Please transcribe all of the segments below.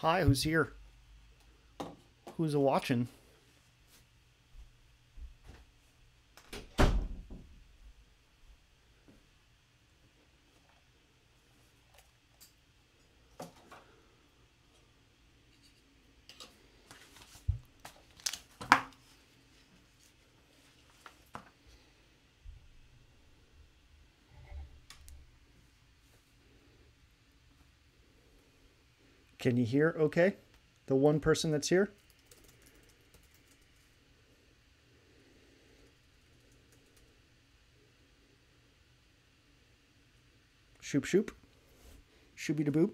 Hi, who's here? Who's a watching? Can you hear okay? The one person that's here? Shoop shoop. Shooby da boop.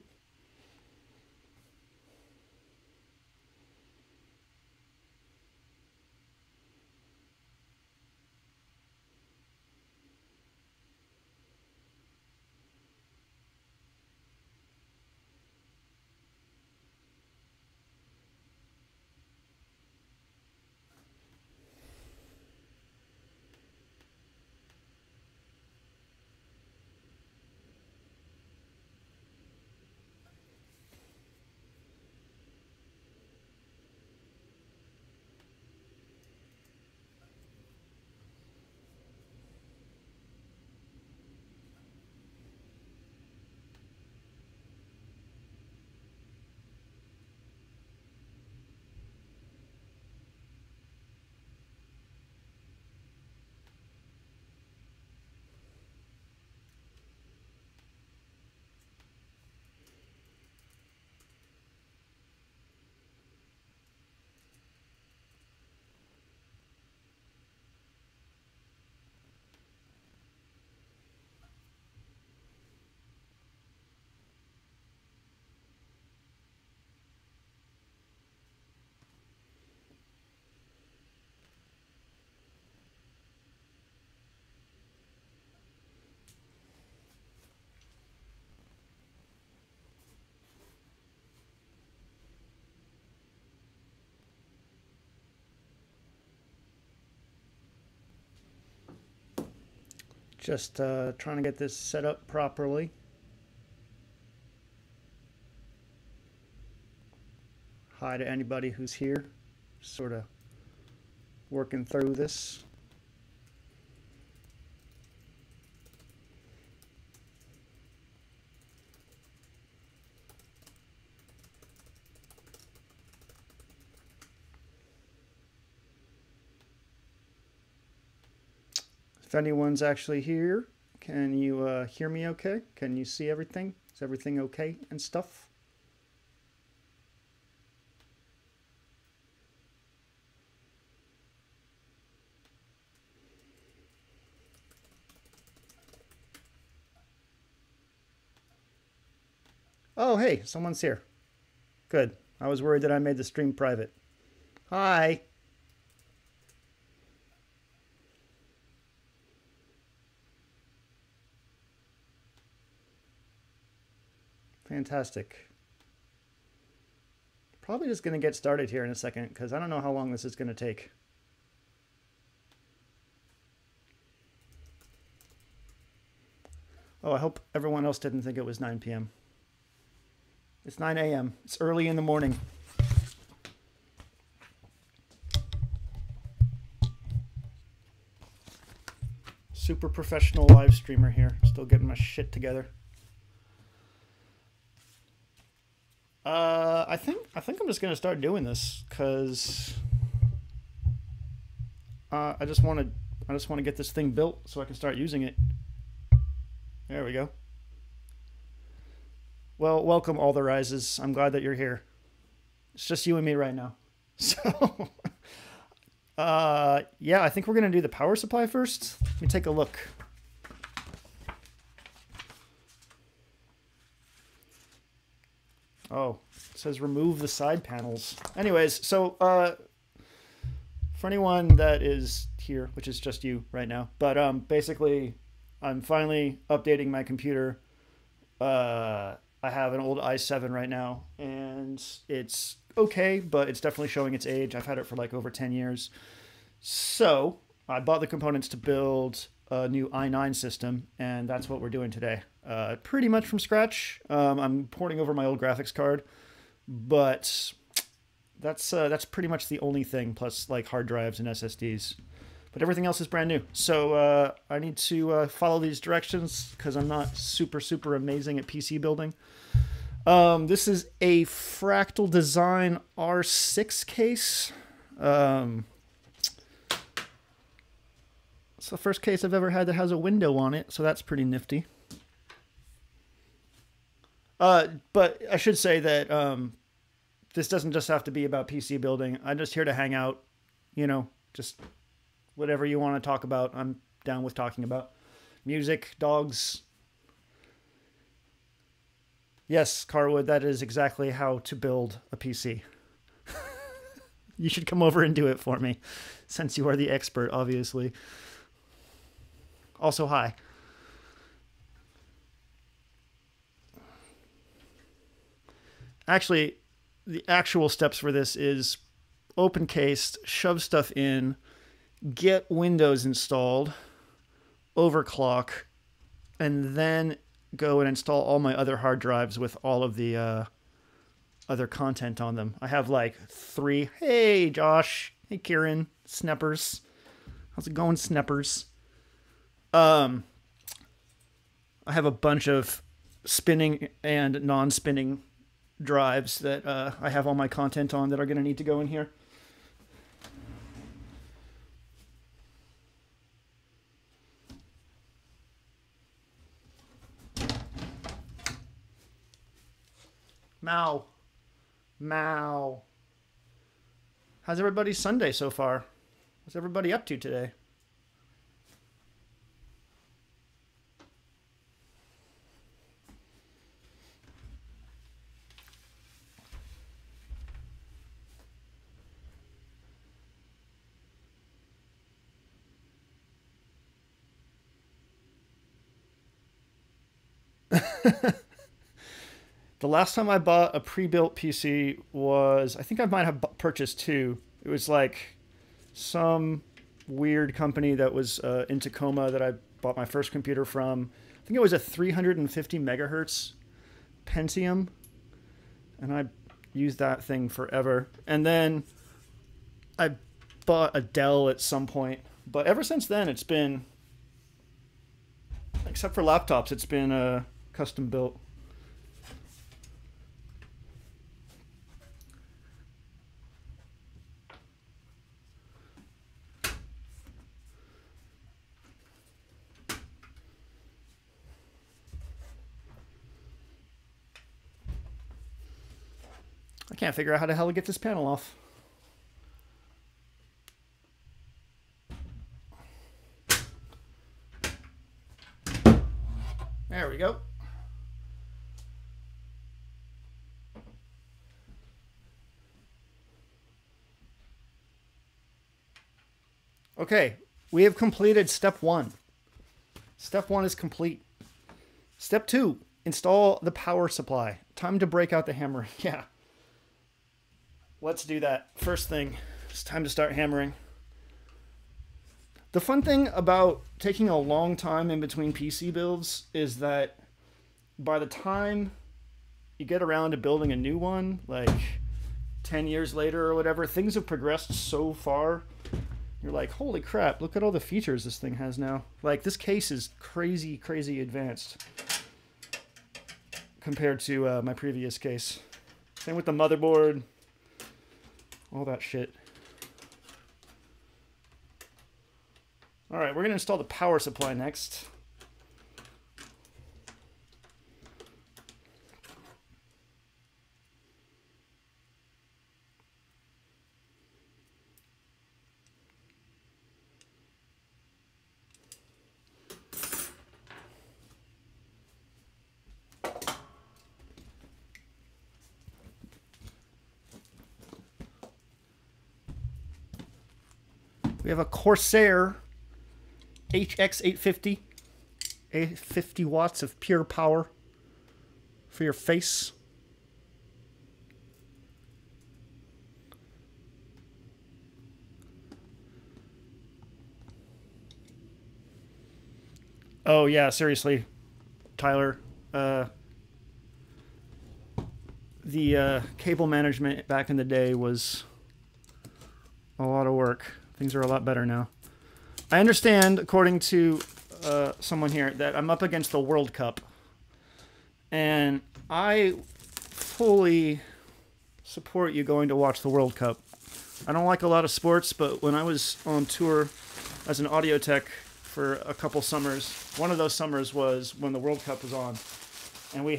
Just trying to get this set up properly. Hi to anybody who's here. Sort of working through this. If anyone's actually here, can you hear me okay? Can you see everything? Is everything okay and stuff? Oh, hey, someone's here. Good. I was worried that I made the stream private. Hi. Fantastic. Probably just going to get started here in a second because I don't know how long this is going to take. Oh, I hope everyone else didn't think it was 9 p.m. It's 9 a.m. It's early in the morning. Super professional live streamer here. Still getting my shit together. I think I'm just gonna start doing this because I just want to get this thing built so I can start using it. There we go. Well, welcome all the rises. I'm glad that you're here. It's just you and me right now. So, yeah, I think we're gonna do the power supply first. Let me take a look. Oh, it says remove the side panels. Anyways, so for anyone that is here, which is just you right now, but basically, I'm finally updating my computer. I have an old i7 right now, and it's okay, but it's definitely showing its age. I've had it for like over 10 years. So I bought the components to build a new i9 system, and that's what we're doing today. Pretty much from scratch. I'm porting over my old graphics card. but that's pretty much the only thing, plus like hard drives and SSDs. But everything else is brand new. So I need to follow these directions because I'm not super amazing at PC building. This is a Fractal Design R6 case. It's the first case I've ever had that has a window on it, so that's pretty nifty. But I should say that this doesn't just have to be about PC building. I'm just here to hang out, you know, just whatever you want to talk about, I'm down with talking about. Music, dogs. Yes, Carwood, that is exactly how to build a PC. You should come over and do it for me, since you are the expert, obviously. Also, hi. Actually, the actual steps for this is open case, shove stuff in, get Windows installed, overclock, and then go and install all my other hard drives with all of the other content on them. I have like 3. Hey, Josh. Hey, Kieran. Sneppers. How's it going, Sneppers? I have a bunch of spinning and non-spinning drives that I have all my content on that are going to need to go in here. Mao. Mao. How's everybody's Sunday so far? What's everybody up to today? The last time I bought a pre-built PC was, I think I might have purchased 2. It was like some weird company that was in Tacoma that I bought my first computer from. I think it was a 350 megahertz Pentium, and I used that thing forever. And then I bought a Dell at some point, but ever since then it's been, except for laptops, it's been custom built. I can't figure out how the hell to get this panel off. There we go. Okay, we have completed step 1. Step 1 is complete. Step 2, install the power supply. Time to break out the hammer. Yeah. Let's do that. First thing, it's time to start hammering. The fun thing about taking a long time in between PC builds is that by the time you get around to building a new one, like 10 years later or whatever, things have progressed so far. You're like, holy crap, look at all the features this thing has now. Like, this case is crazy advanced compared to my previous case. Same with the motherboard. All that shit. All right, we're going to install the power supply next. We have a Corsair HX850, 50 watts of pure power for your face. Oh yeah, seriously, Tyler. the cable management back in the day was a lot of work. Things are a lot better now. I understand, according to someone here, that I'm up against the World Cup. And I fully support you going to watch the World Cup. I don't like a lot of sports, but when I was on tour as an audio tech for a couple summers, one of those summers was when the World Cup was on. And we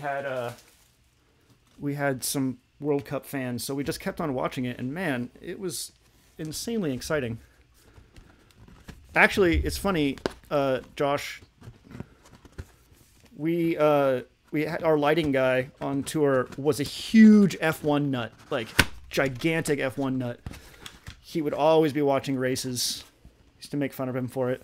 had some World Cup fans, so we just kept on watching it, and man, it was insanely exciting. Actually, it's funny, Josh. We had our lighting guy on tour was a huge F1 nut, like gigantic F1 nut. He would always be watching races. Used to make fun of him for it.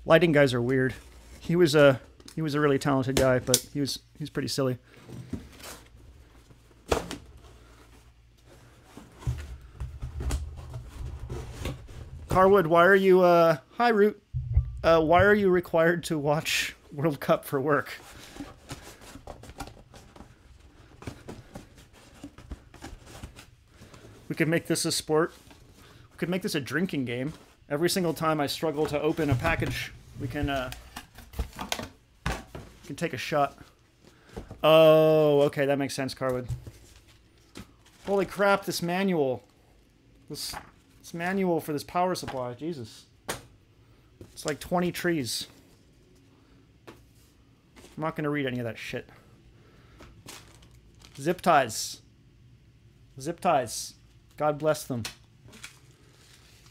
Lighting guys are weird. He was a really talented guy, but he's pretty silly. Carwood, why are you hi Root? Why are you required to watch World Cup for work? We could make this a sport. We could make this a drinking game. Every single time I struggle to open a package, we can take a shot. Oh, okay, that makes sense, Carwood. Holy crap, this manual. This manual for this power supply, Jesus. It's like 20 trees. I'm not going to read any of that shit. Zip ties. Zip ties. God bless them.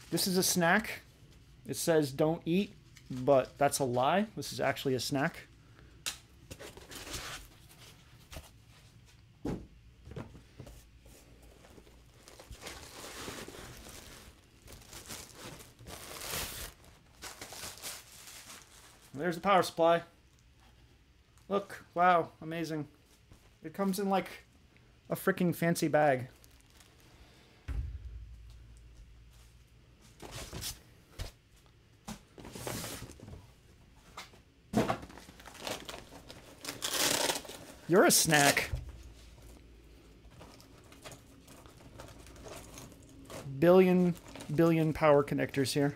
This is a snack. It says don't eat, but that's a lie. This is actually a snack. There's the power supply. Look, wow, amazing. It comes in like a freaking fancy bag. You're a snack. Billion power connectors here.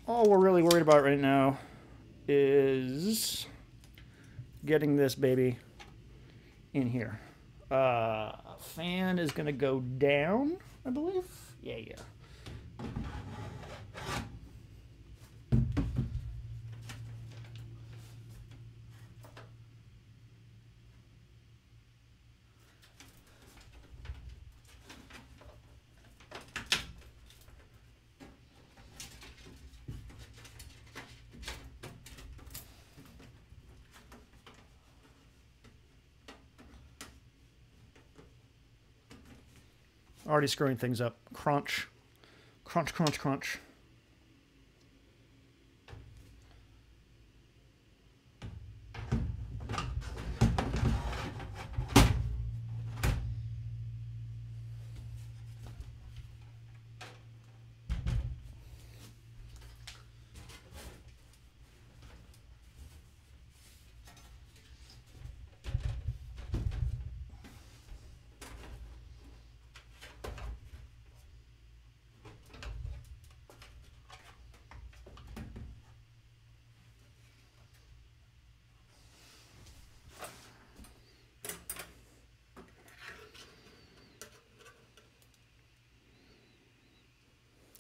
All we're really worried about right now is getting this baby in here. Fan is gonna go down, I believe. Yeah. Already screwing things up. Crunch. Crunch, crunch, crunch.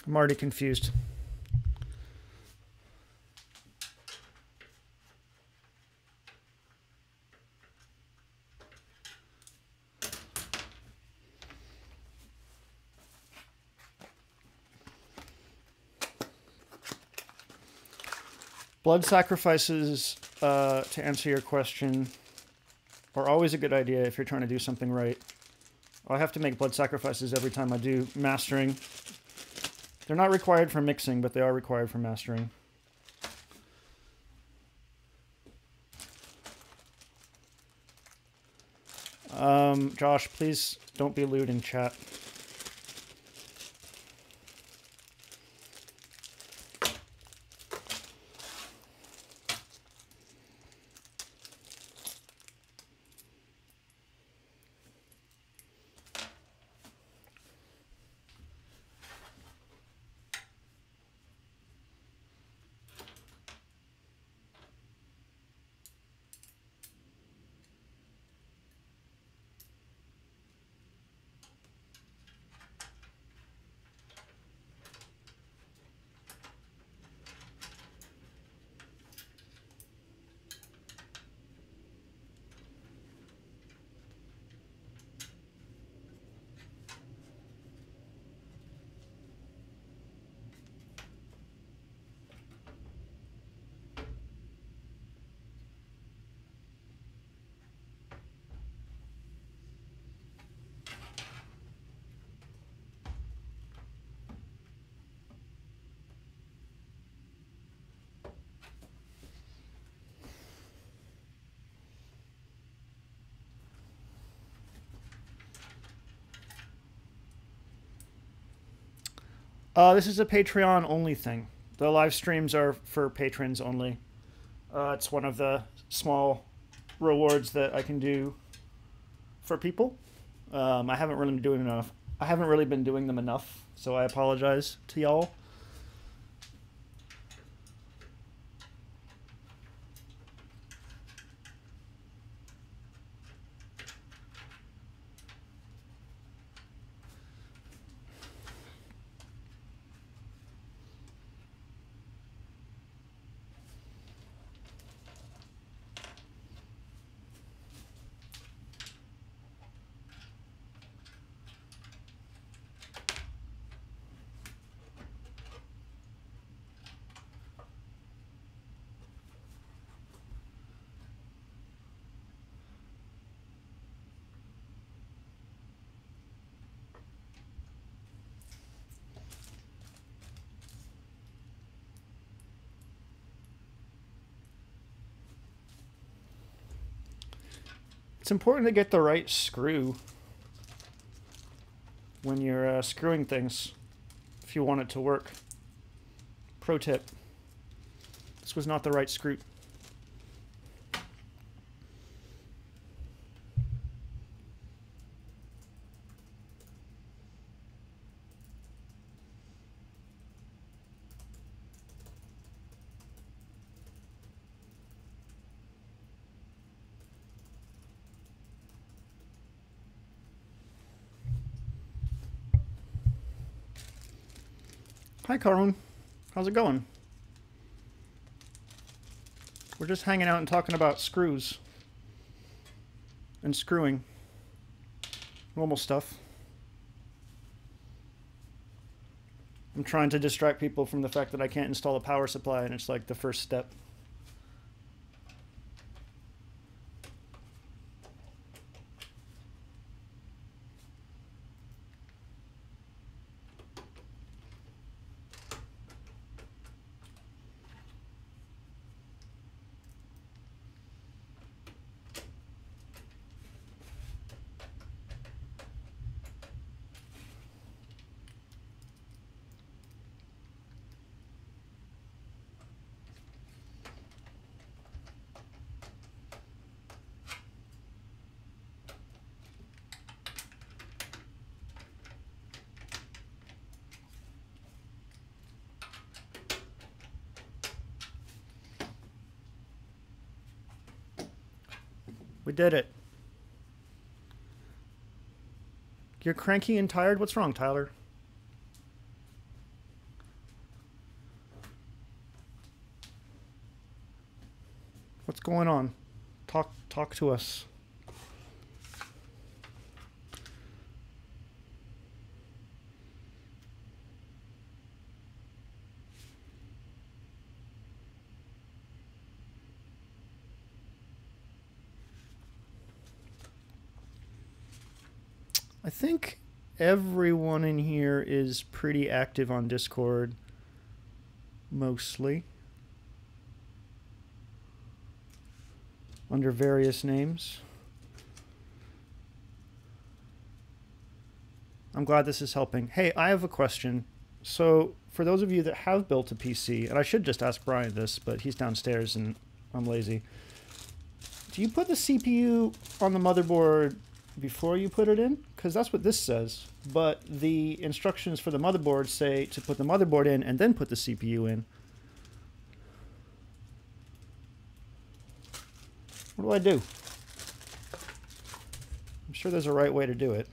I'm already confused. Blood sacrifices, to answer your question, are always a good idea if you're trying to do something right. I have to make blood sacrifices every time I do mastering. They're not required for mixing, but they are required for mastering. Josh, please don't be lewd in chat. This is a Patreon only thing. The live streams are for patrons only. It's one of the small rewards that I can do for people. I haven't really been doing enough. I haven't really been doing them enough, so I apologize to y'all. It's important to get the right screw when you're screwing things if you want it to work. Pro tip. This was not the right screw. Hi, Karun. How's it going? We're just hanging out and talking about screws and screwing. Normal stuff. I'm trying to distract people from the fact that I can't install a power supply, and it's like the first step. We did it. You're cranky and tired? What's wrong, Tyler? What's going on? Talk to us. I think everyone in here is pretty active on Discord, mostly, under various names. I'm glad this is helping. Hey, I have a question. So, for those of you that have built a PC, and I should just ask Brian this, but he's downstairs and I'm lazy. Do you put the CPU on the motherboard before you put it in? Because that's what this says. But the instructions for the motherboard say to put the motherboard in and then put the CPU in. What do I do? I'm sure there's a right way to do it.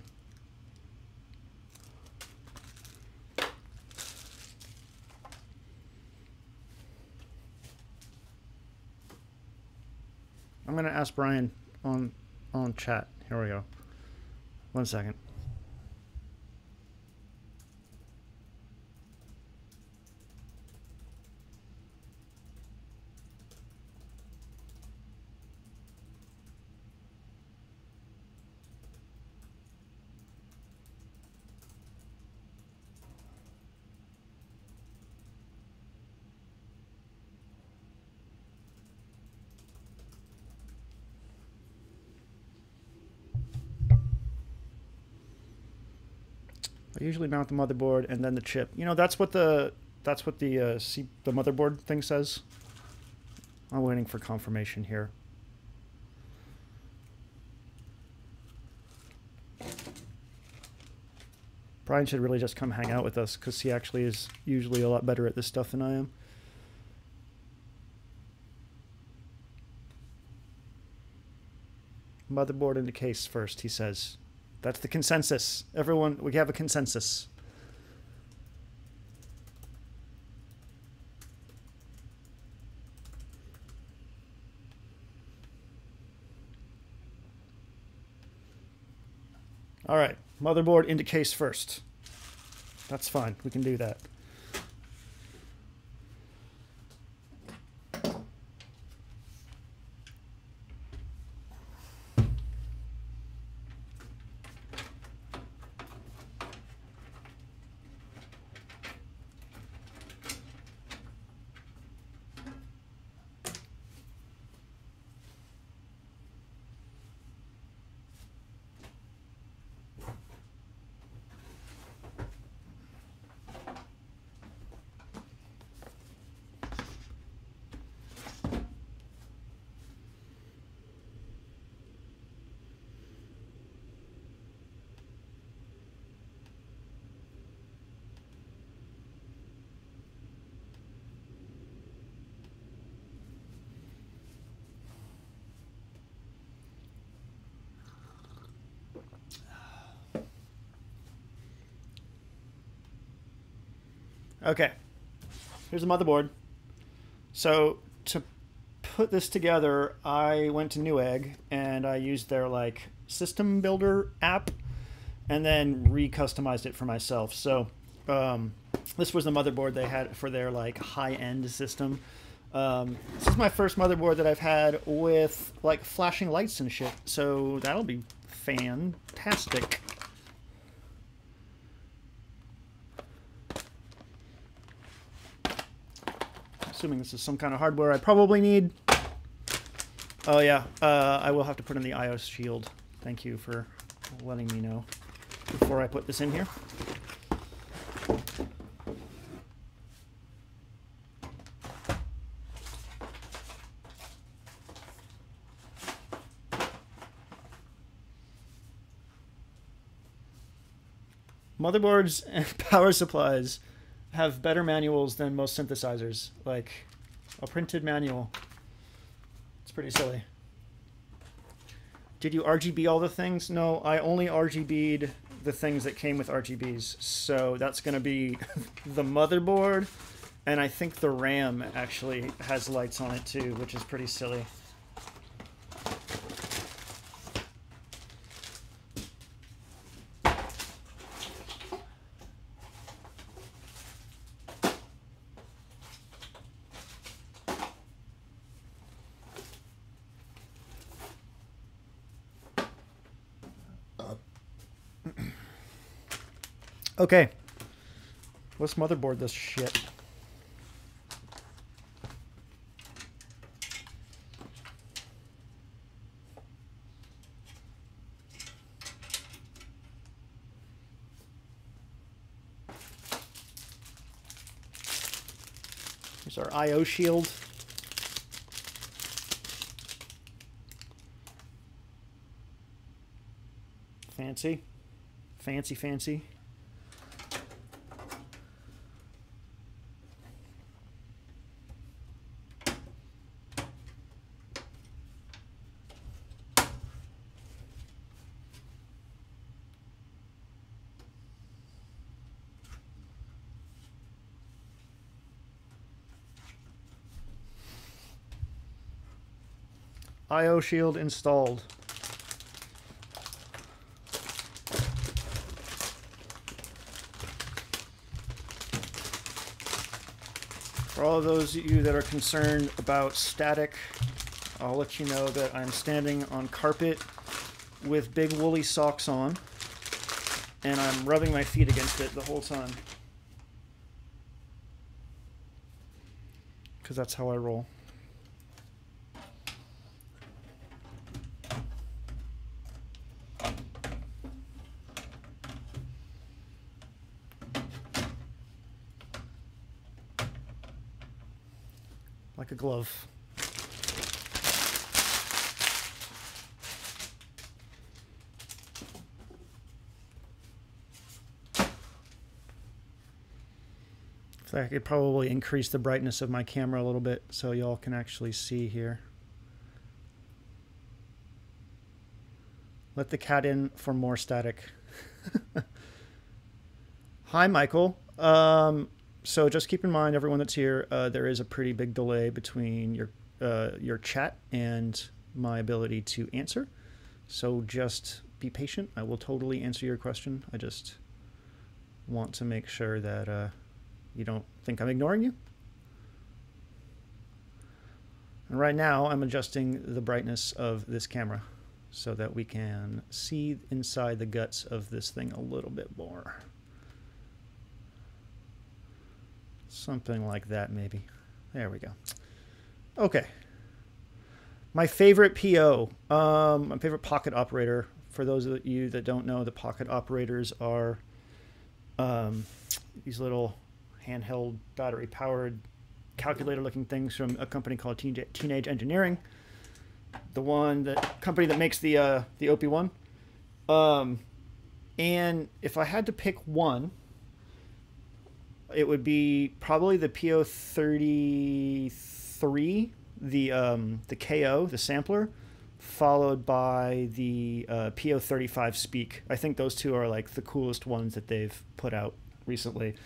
I'm going to ask Brian on chat. Here we go. 1 second. I usually mount the motherboard and then the chip. You know, that's what the motherboard thing says. I'm waiting for confirmation here. Brian should really just come hang out with us because he actually is usually a lot better at this stuff than I am. Motherboard in the case first, he says. That's the consensus. Everyone, we have a consensus. All right, motherboard into case first. That's fine, we can do that. Okay, here's the motherboard. So to put this together, I went to Newegg and I used their like system builder app and then re-customized it for myself. So this was the motherboard they had for their like high-end system. This is my first motherboard that I've had with like flashing lights and shit. So that'll be fantastic. Assuming this is some kind of hardware I probably need. Oh yeah, I will have to put in the IOS shield. Thank you for letting me know before I put this in here. Motherboards and power supplies have better manuals than most synthesizers, like a printed manual. It's pretty silly. Did you RGB all the things? No, I only RGB'd the things that came with RGBs. So that's going to be the motherboard, and I think the RAM actually has lights on it too, which is pretty silly. Okay, let's motherboard this shit. Here's our I/O shield. Fancy. Fancy, fancy. I/O shield installed. For all of those of you that are concerned about static, I'll let you know that I'm standing on carpet with big woolly socks on, and I'm rubbing my feet against it the whole time. Because that's how I roll. Like a glove. So I could probably increase the brightness of my camera a little bit so y'all can actually see here. Let the cat in for more static. Hi, Michael. So just keep in mind, everyone that's here, there is a pretty big delay between your chat and my ability to answer. So just be patient. I will totally answer your question. I just want to make sure that you don't think I'm ignoring you. And right now, I'm adjusting the brightness of this camera so that we can see inside the guts of this thing a little bit more. Something like that, maybe. There we go. Okay. My favorite PO, my favorite pocket operator. For those of you that don't know, the pocket operators are these little handheld battery-powered calculator-looking things from a company called Teenage Engineering. The company that makes the OP1. And if I had to pick one, it would be probably the PO33, the KO, the sampler, followed by the PO35 Speak. I think those two are like the coolest ones that they've put out recently.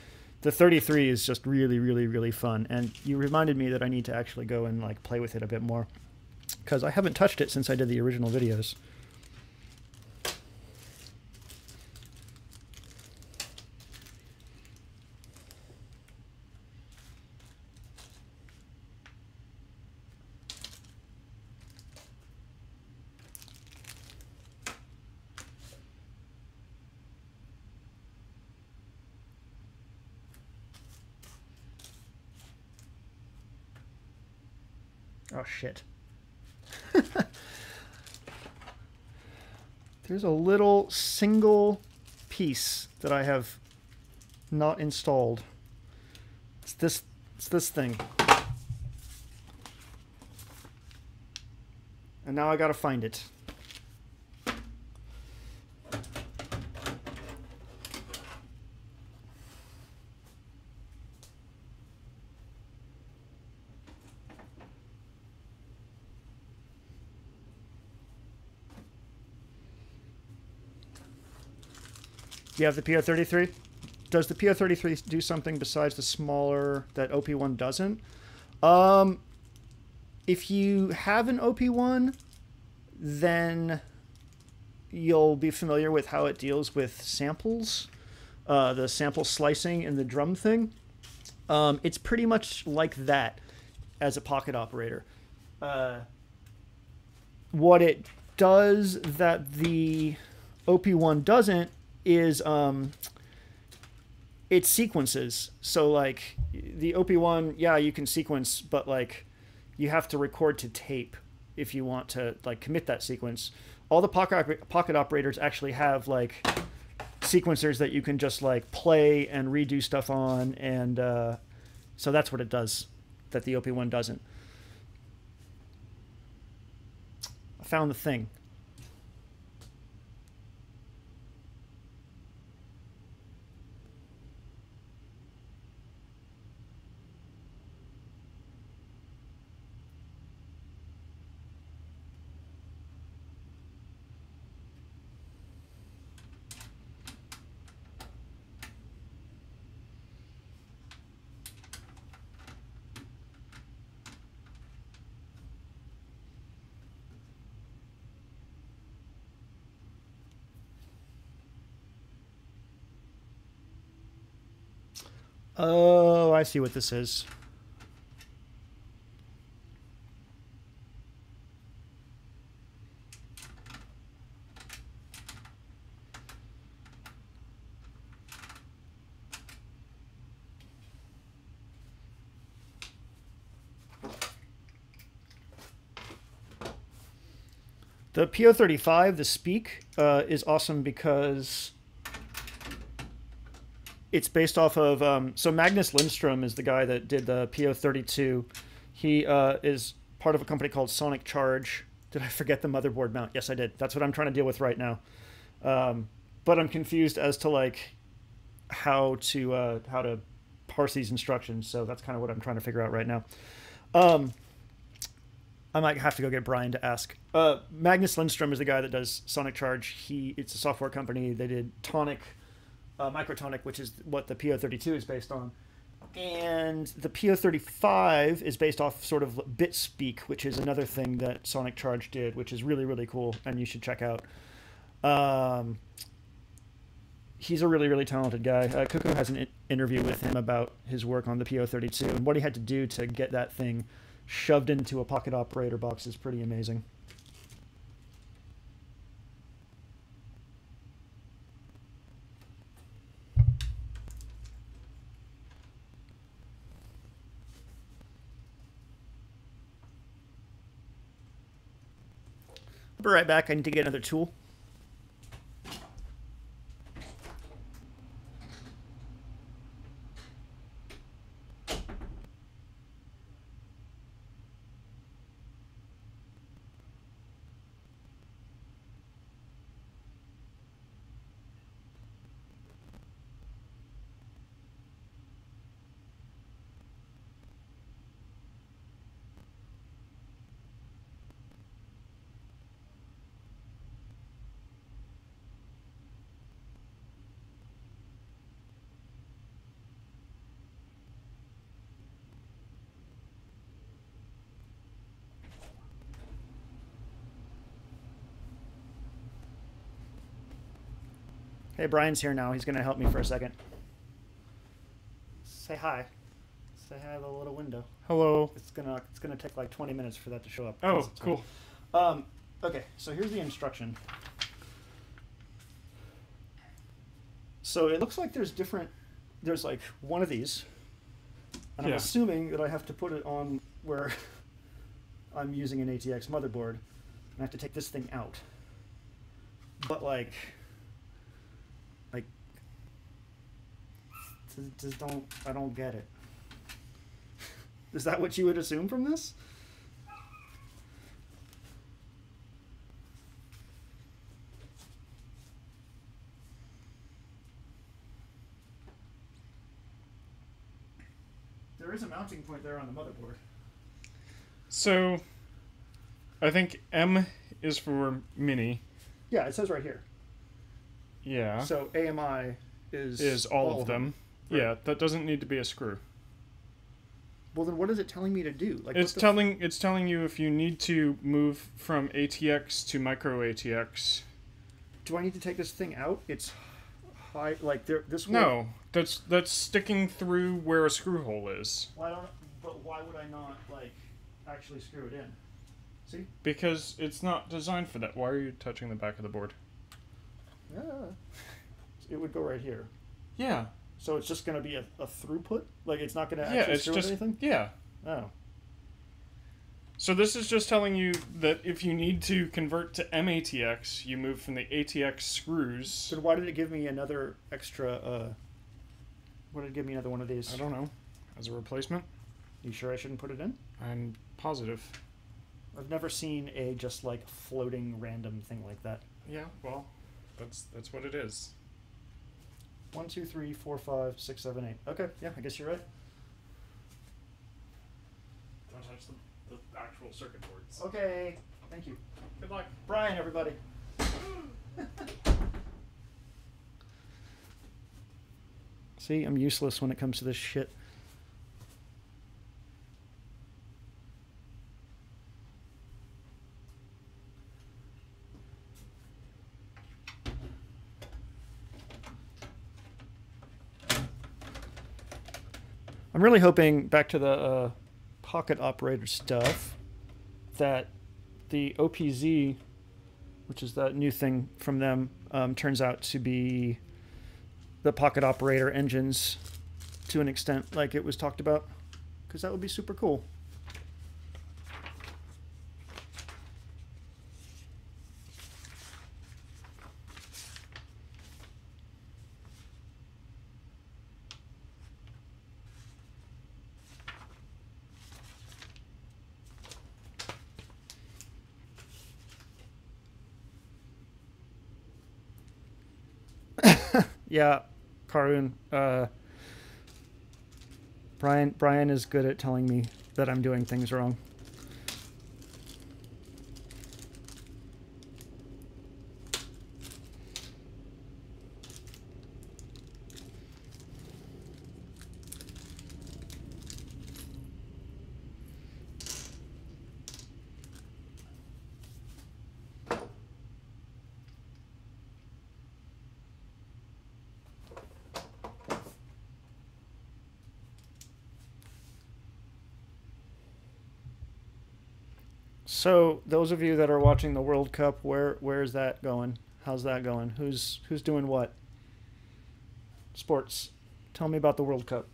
The 33 is just really, really, really fun, and you reminded me that I need to actually go and like play with it a bit more, because I haven't touched it since I did the original videos. Oh, shit. There's a little single piece that I have not installed. It's this thing. And now I gotta find it. Do you have the PO33? Does the PO33 do something besides the smaller that OP1 doesn't? If you have an OP1, then you'll be familiar with how it deals with samples, the sample slicing and the drum thing. It's pretty much like that as a pocket operator. What it does that the OP1 doesn't is it sequences. So like the OP1, yeah, you can sequence, but like you have to record to tape if you want to like commit that sequence. All the pocket operators actually have like sequencers that you can just like play and redo stuff on, and so that's what it does. that the OP1 doesn't. I found the thing. Oh, I see what this is. The PO35, the Speak, is awesome because it's based off of... so Magnus Lindstrom is the guy that did the PO32. He is part of a company called Sonic Charge. Did I forget the motherboard mount? Yes, I did. That's what I'm trying to deal with right now. But I'm confused as to like how to parse these instructions. So that's kind of what I'm trying to figure out right now. I might have to go get Brian to ask. Magnus Lindstrom is the guy that does Sonic Charge. It's a software company. They did Tonic, Microtonic, which is what the PO32 is based on. And the PO35 is based off sort of BitSpeak, which is another thing that Sonic Charge did, which is really, really cool, and you should check out. He's a really, really talented guy. Cuckoo has an interview with him about his work on the PO32, and what he had to do to get that thing shoved into a pocket operator box is pretty amazing. I'll be right back. I need to get another tool. Hey, Brian's here now. He's going to help me for a second. Say hi. Say hi to the little window. Hello. It's gonna take like 20 minutes for that to show up. Oh, cool. Okay, so here's the instruction. So it looks like there's like one of these, and I'm assuming that I have to put it on where I'm using an ATX motherboard, and I have to take this thing out. But like I don't get it. Is that what you would assume from this? There is a mounting point there on the motherboard. So, I think M is for mini. Yeah, it says right here. Yeah. So AMI is all of them. Right. Yeah, that doesn't need to be a screw. Well, then what is it telling me to do? Like, it's telling you if you need to move from ATX to micro ATX. Do I need to take this thing out? It's high, like this. No, that's sticking through where a screw hole is. Well, but why would I not like actually screw it in? See? Because it's not designed for that. Why are you touching the back of the board? Yeah. It would go right here. Yeah. So it's just going to be a throughput? Like it's not going to actually screw anything? Yeah. Oh. So this is just telling you that if you need to convert to MATX, you move from the ATX screws. So why did it give me another extra, why did it give me another one of these? I don't know. As a replacement? You sure I shouldn't put it in? I'm positive. I've never seen a just like floating random thing like that. Yeah, well, that's what it is. 1, 2, 3, 4, 5, 6, 7, 8. Okay, yeah, I guess you're right. Don't touch the actual circuit boards. Okay, thank you. Good luck. Brian, everybody. See, I'm useless when it comes to this shit. I'm really hoping, back to the pocket operator stuff, that the OPZ, which is that new thing from them, turns out to be the pocket operator engines to an extent like it was talked about, because that would be super cool. Yeah, Karun. Brian is good at telling me that I'm doing things wrong. So those of you that are watching the World Cup, where is that going? How's that going? Who's doing what? Sports. Tell me about the World Cup.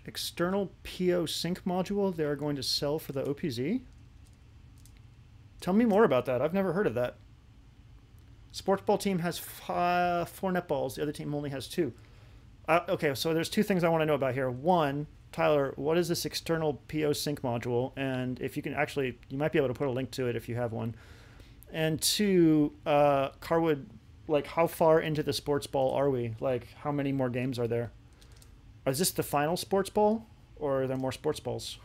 External PO sync module they are going to sell for the OPZ? Tell me more about that. I've never heard of that. Sports ball team has 4 netballs. The other team only has 2. Okay, so there's 2 things I want to know about here. One, Tyler, what is this external PO sync module? And if you can actually, you might be able to put a link to it if you have one. And 2, Carwood, like how far into the sports ball are we? Like how many more games are there? Is this the final sports ball, or are there more sports balls?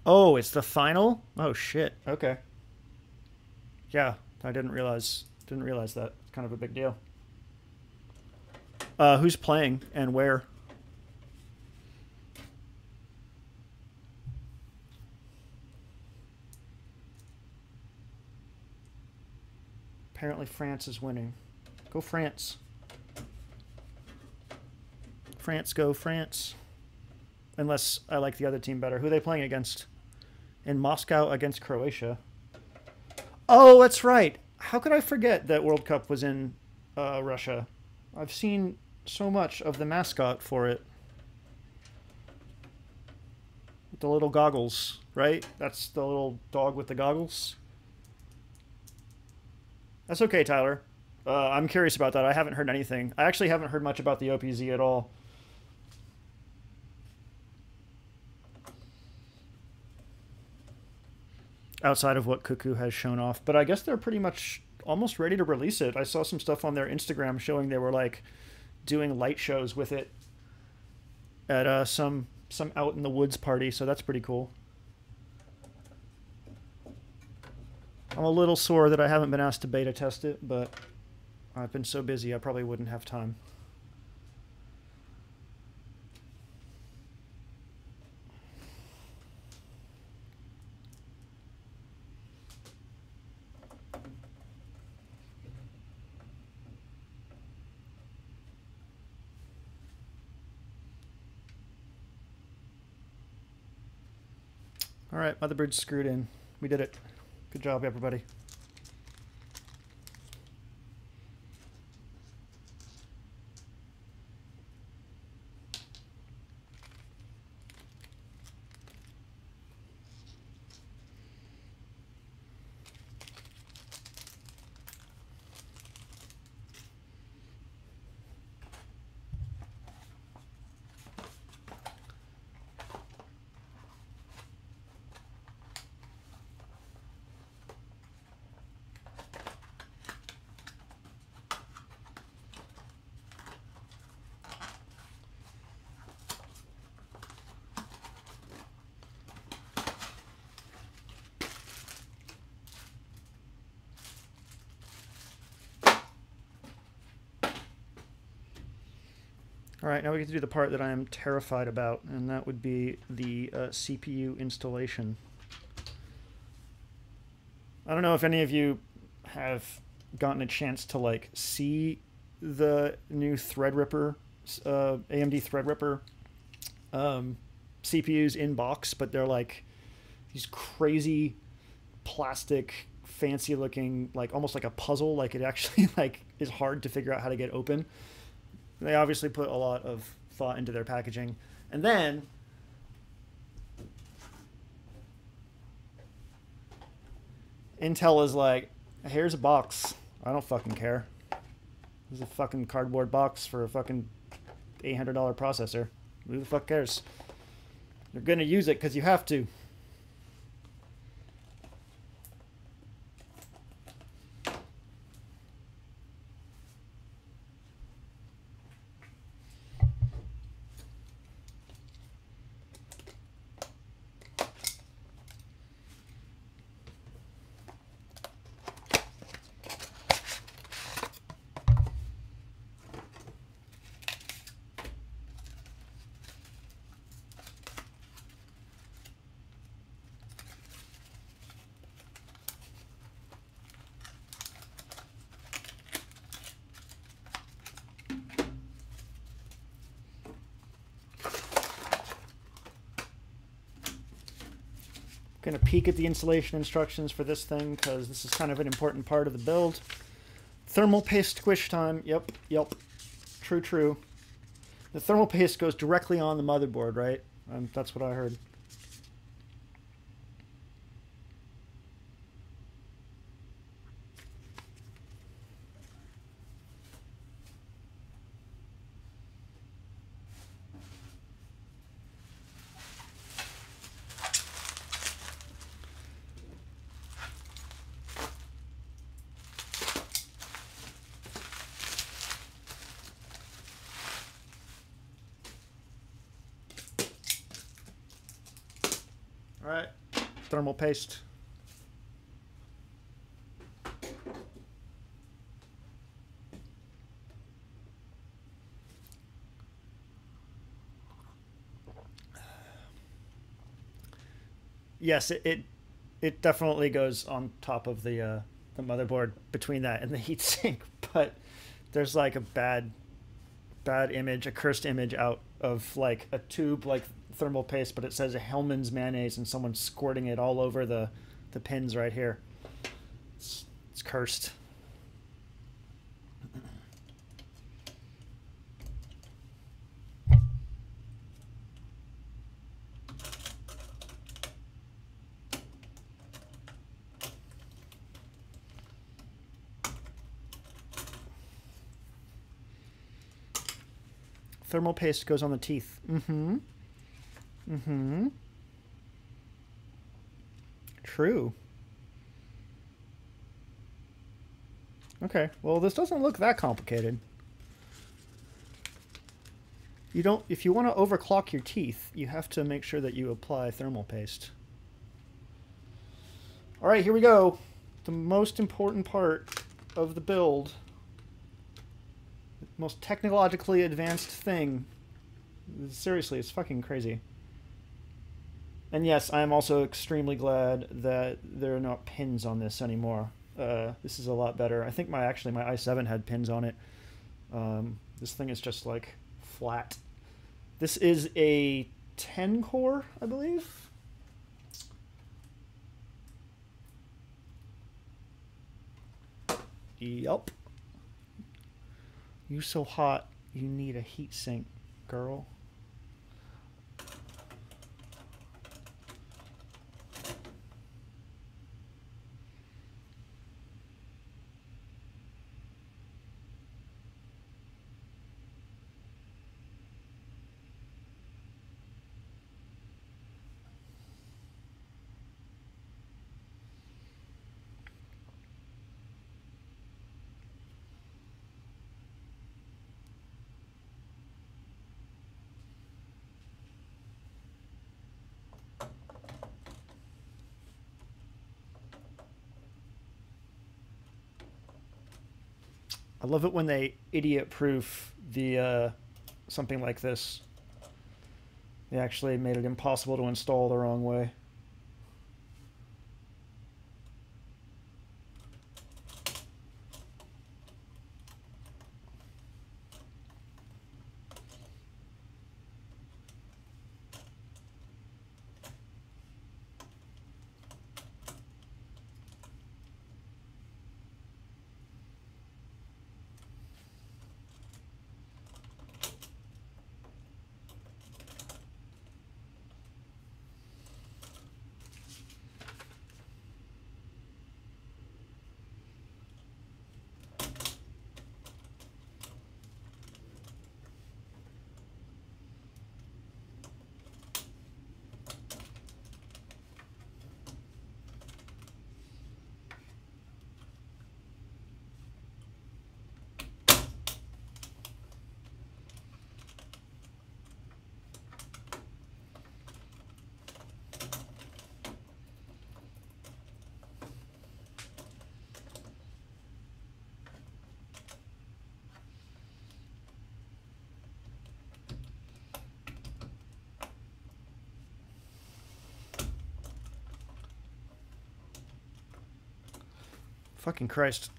Oh, it's the final? Oh shit. Okay. Yeah, I didn't realize that. It's kind of a big deal. Who's playing and where? Apparently France is winning. Go France. France, go France. Unless I like the other team better. Who are they playing against? In Moscow against Croatia. Oh, that's right. How could I forget that World Cup was in Russia? I've seen so much of the mascot for it. With the little goggles, right? That's the little dog with the goggles. That's okay, Tyler. I'm curious about that. I haven't heard anything. I actually haven't heard much about the OPZ at all. Outside of what Cuckoo has shown off. But I guess they're pretty much almost ready to release it. I saw some stuff on their Instagram showing they were like doing light shows with it at some out in the woods party, so that's pretty cool. I'm a little sore that I haven't been asked to beta test it, but I've been so busy I probably wouldn't have time. All right, motherboard's screwed in. We did it. Good job, everybody. All right, now we get to do the part that I am terrified about, and that would be the CPU installation. I don't know if any of you have gotten a chance to like see the new Threadripper, AMD Threadripper CPUs in box, but they're like these crazy plastic, fancy looking, like almost like a puzzle. Like it actually like is hard to figure out how to get open. They obviously put a lot of thought into their packaging. And then Intel is like, here's a box. I don't fucking care. This is a fucking cardboard box for a fucking $800 processor. Who the fuck cares? You're gonna use it because you have to. Going to peek at the installation instructions for this thing because this is kind of an important part of the build. Thermal paste squish time. Yep. True. The thermal paste goes directly on the motherboard, right? That's what I heard. All right, thermal paste. Yes, it definitely goes on top of the motherboard between that and the heatsink, but there's like a bad image, a cursed image out of like a tube like thermal paste, but it says a Hellmann's mayonnaise and someone's squirting it all over the pins right here. It's cursed. Thermal paste goes on the teeth. True. Okay, well, this doesn't look that complicated. You don't, if you want to overclock your teeth, you have to make sure that you apply thermal paste. All right, here we go. The most important part of the build. The most technologically advanced thing. Seriously, it's fucking crazy. And yes, I am also extremely glad that there are not pins on this anymore. This is a lot better. I think my i7 had pins on it. This thing is just like flat. This is a 10 core, I believe. Yup. You so hot, you need a heat sink, girl. I love it when they idiot-proof the something like this. They actually made it impossible to install the wrong way. Fucking Christ.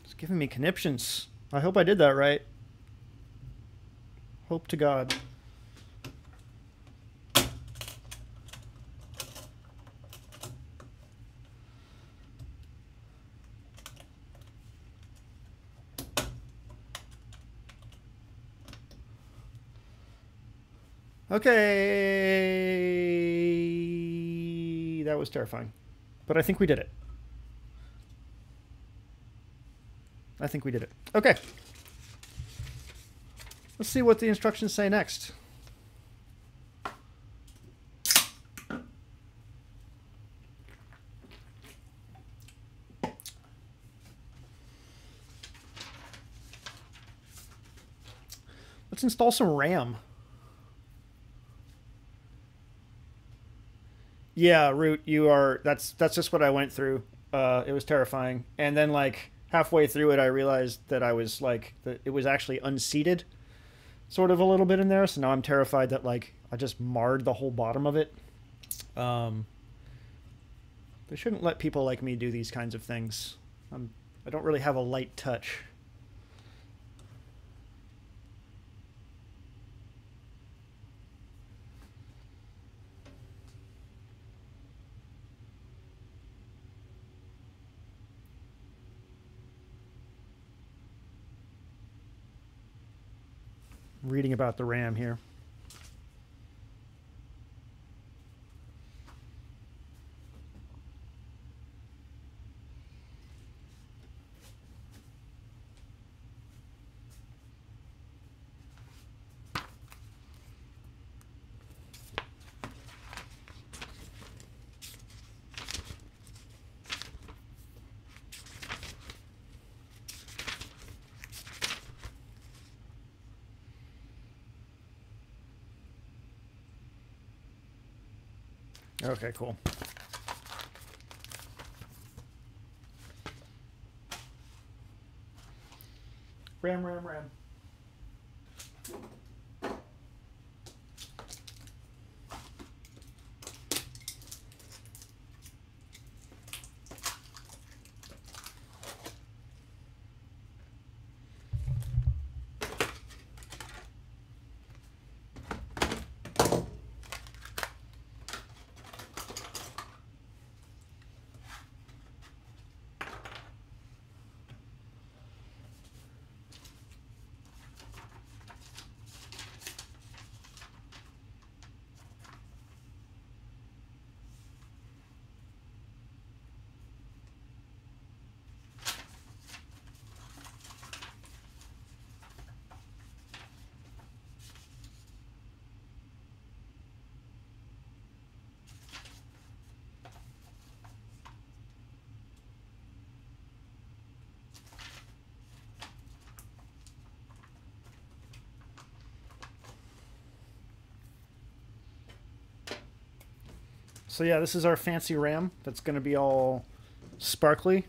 It's giving me conniptions. I hope I did that right. Hope to God. Okay. That was terrifying. But I think we did it. I think we did it. Okay. Let's see what the instructions say next. Let's install some RAM. Yeah, Root, you are. That's just what I went through. It was terrifying, and then like halfway through it, I realized that I was like it was actually unseated, sort of a little bit in there. So now I'm terrified that like I just marred the whole bottom of it. They shouldn't let people like me do these kinds of things. I don't really have a light touch. Reading about the RAM here. Okay, cool. RAM. So yeah, this is our fancy RAM that's going to be all sparkly.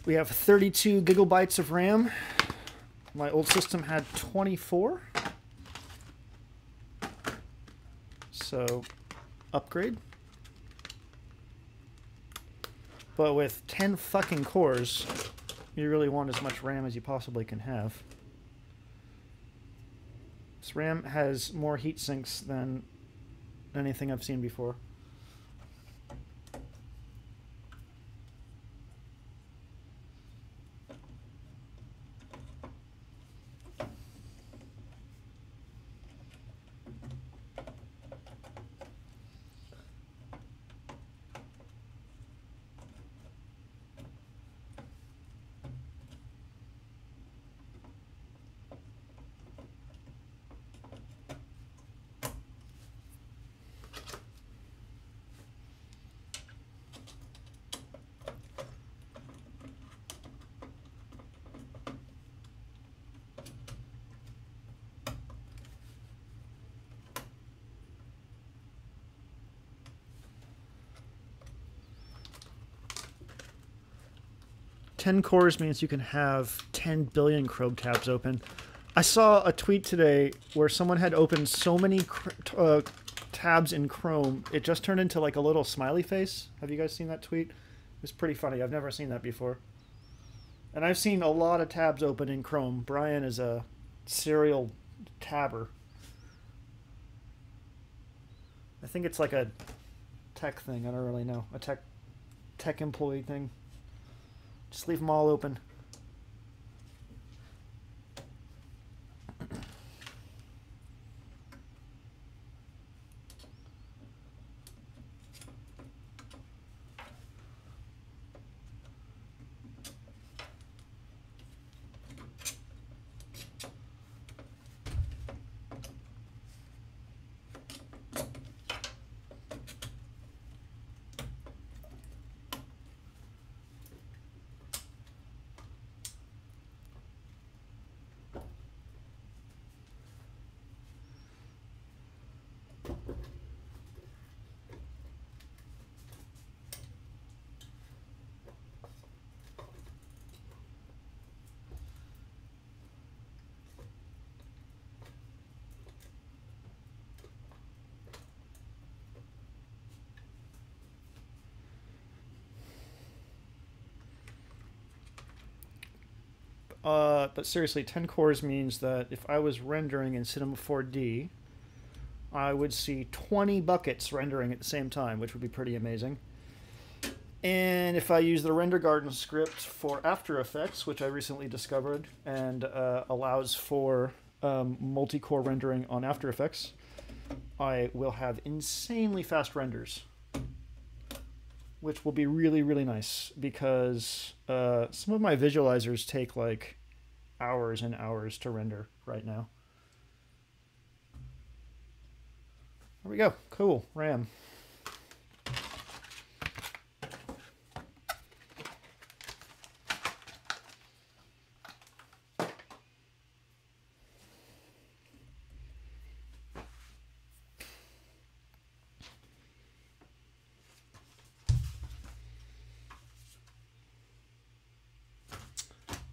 We have 32 gigabytes of RAM. My old system had 24. So, upgrade. But with 10 fucking cores, you really want as much RAM as you possibly can have. This RAM has more heat sinks than anything I've seen before. Ten cores means you can have 10 billion Chrome tabs open. I saw a tweet today where someone had opened so many tabs in Chrome, it just turned into like a little smiley face. Have you guys seen that tweet? It was pretty funny. I've never seen that before. And I've seen a lot of tabs open in Chrome. Brian is a serial tabber. I think it's like a tech thing. I don't really know. A tech employee thing. Just leave them all open. But seriously, 10 cores means that if I was rendering in Cinema 4D, I would see 20 buckets rendering at the same time, which would be pretty amazing. And if I use the Render Garden script for After Effects, which I recently discovered and allows for multi-core rendering on After Effects, I will have insanely fast renders, which will be really, really nice because some of my visualizers take like hours and hours to render right now. There we go. Cool. RAM.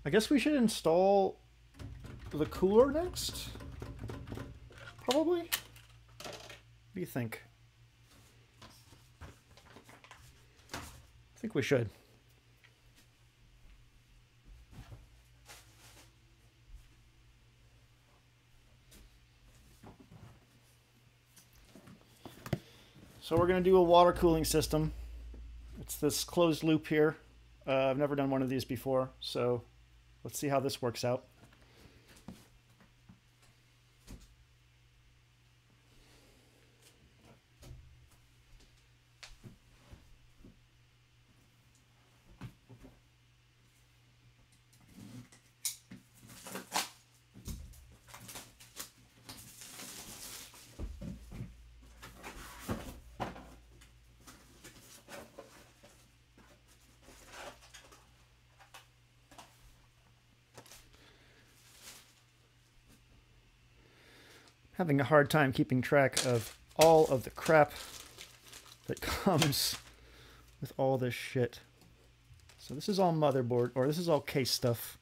I guess we should install the cooler next. Probably. What do you think? I think we should. So we're going to do a water cooling system. It's this closed loop here. I've never done one of these before, so let's see how this works out. having a hard time keeping track of all of the crap that comes with all this shit. So this is all motherboard, or this is all case stuff.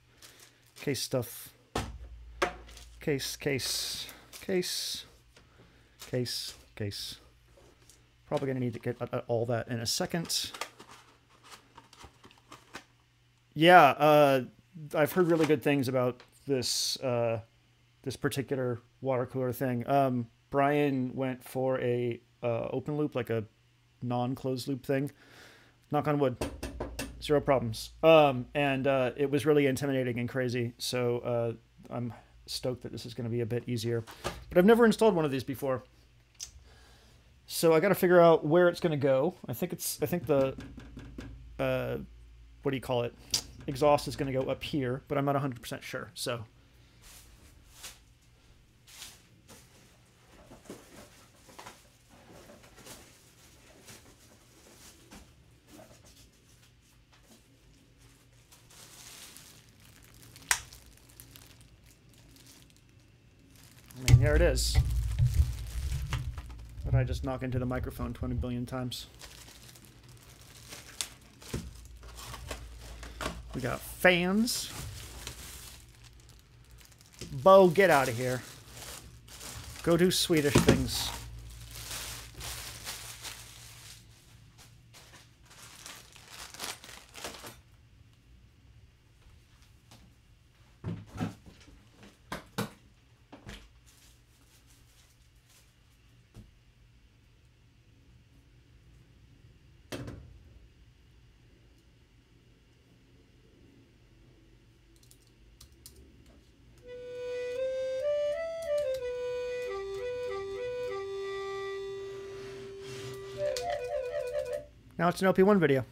Case stuff. Case. Probably going to need to get all that in a second. Yeah, I've heard really good things about this this particular water cooler thing. Brian went for a open loop, like a non-closed loop thing. Knock on wood. 0 problems. And it was really intimidating and crazy. So I'm stoked that this is going to be a bit easier. But I've never installed one of these before. So I got to figure out where it's going to go. I think the what do you call it? Exhaust is going to go up here, but I'm not 100% sure. So I mean, here it is. But I just knock into the microphone 20 billion times. We got fans. Bo, get out of here. Go do Swedish things. Now it's an LP1 video.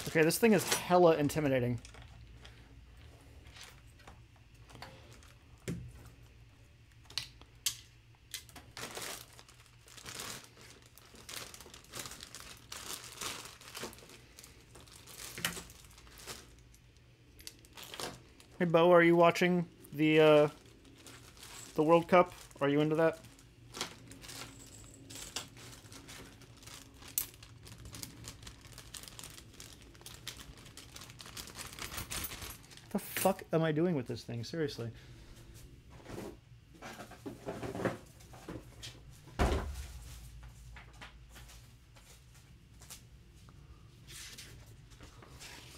Okay, this thing is hella intimidating. Hey Bo, are you watching the World Cup? Are you into that? What the fuck am I doing with this thing? Seriously.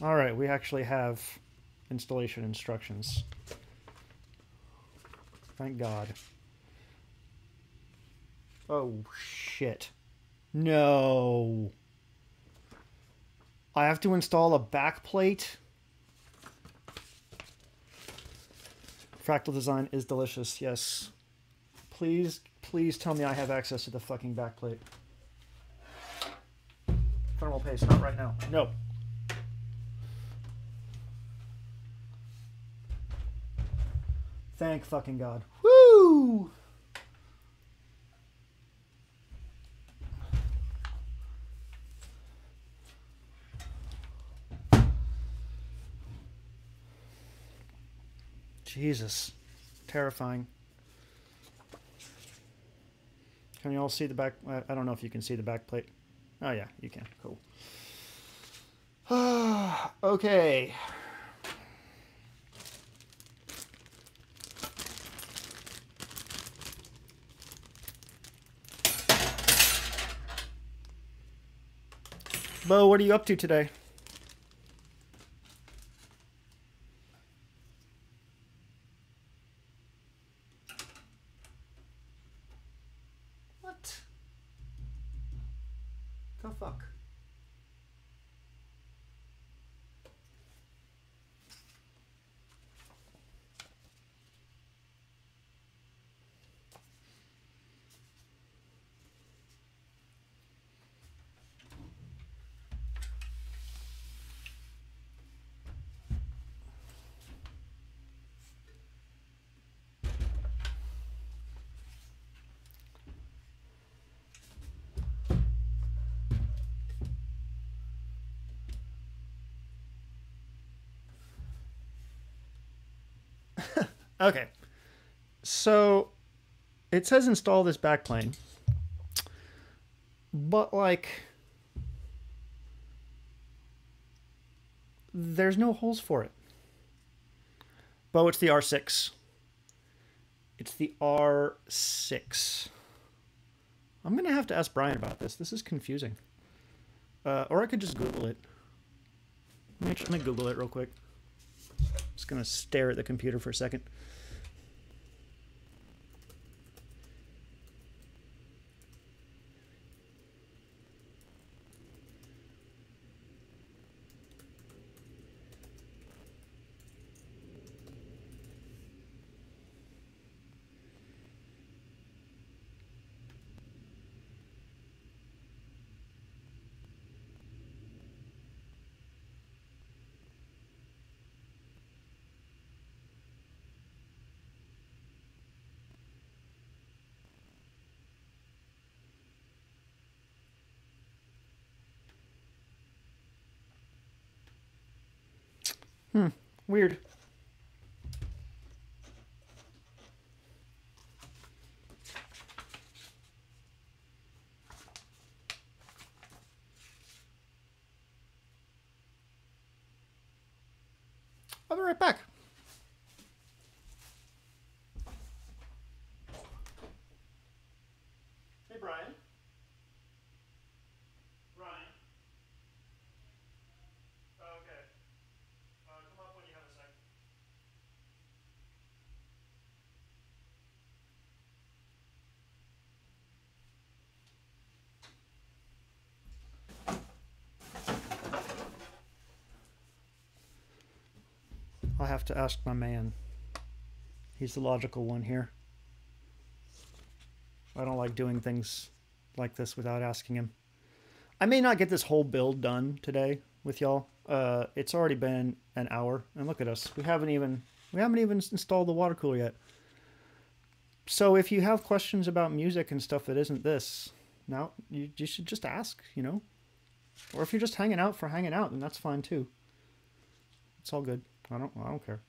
All right, we actually have installation instructions. Thank God. Oh, shit. No. I have to install a backplate? Fractal design is delicious, yes. Please, please tell me I have access to the fucking backplate. Thermal paste, not right now. No. Thank fucking God. Woo! Jesus. Terrifying. Can you all see the back? I don't know if you can see the back plate. Oh yeah, you can. Cool. Okay. Bo, what are you up to today? What? The fuck? Okay. So it says install this backplane, but like there's no holes for it. But it's the R6. It's the R6. I'm going to have to ask Brian about this. This is confusing. Or I could just Google it. Let me Google it real quick. Just going to stare at the computer for a second. Weird. I'll be right back. Hey, Brian. Brian. Oh, okay. Come up when you have a sec. I'll have to ask my man. He's the logical one here. I don't like doing things like this without asking him. I may not get this whole build done today with y'all. It's already been an hour, and look at us. We haven't even installed the water cooler yet. So if you have questions about music and stuff that isn't this, now you should just ask, you know. Or if you're just hanging out for hanging out, then that's fine too. It's all good. I don't care.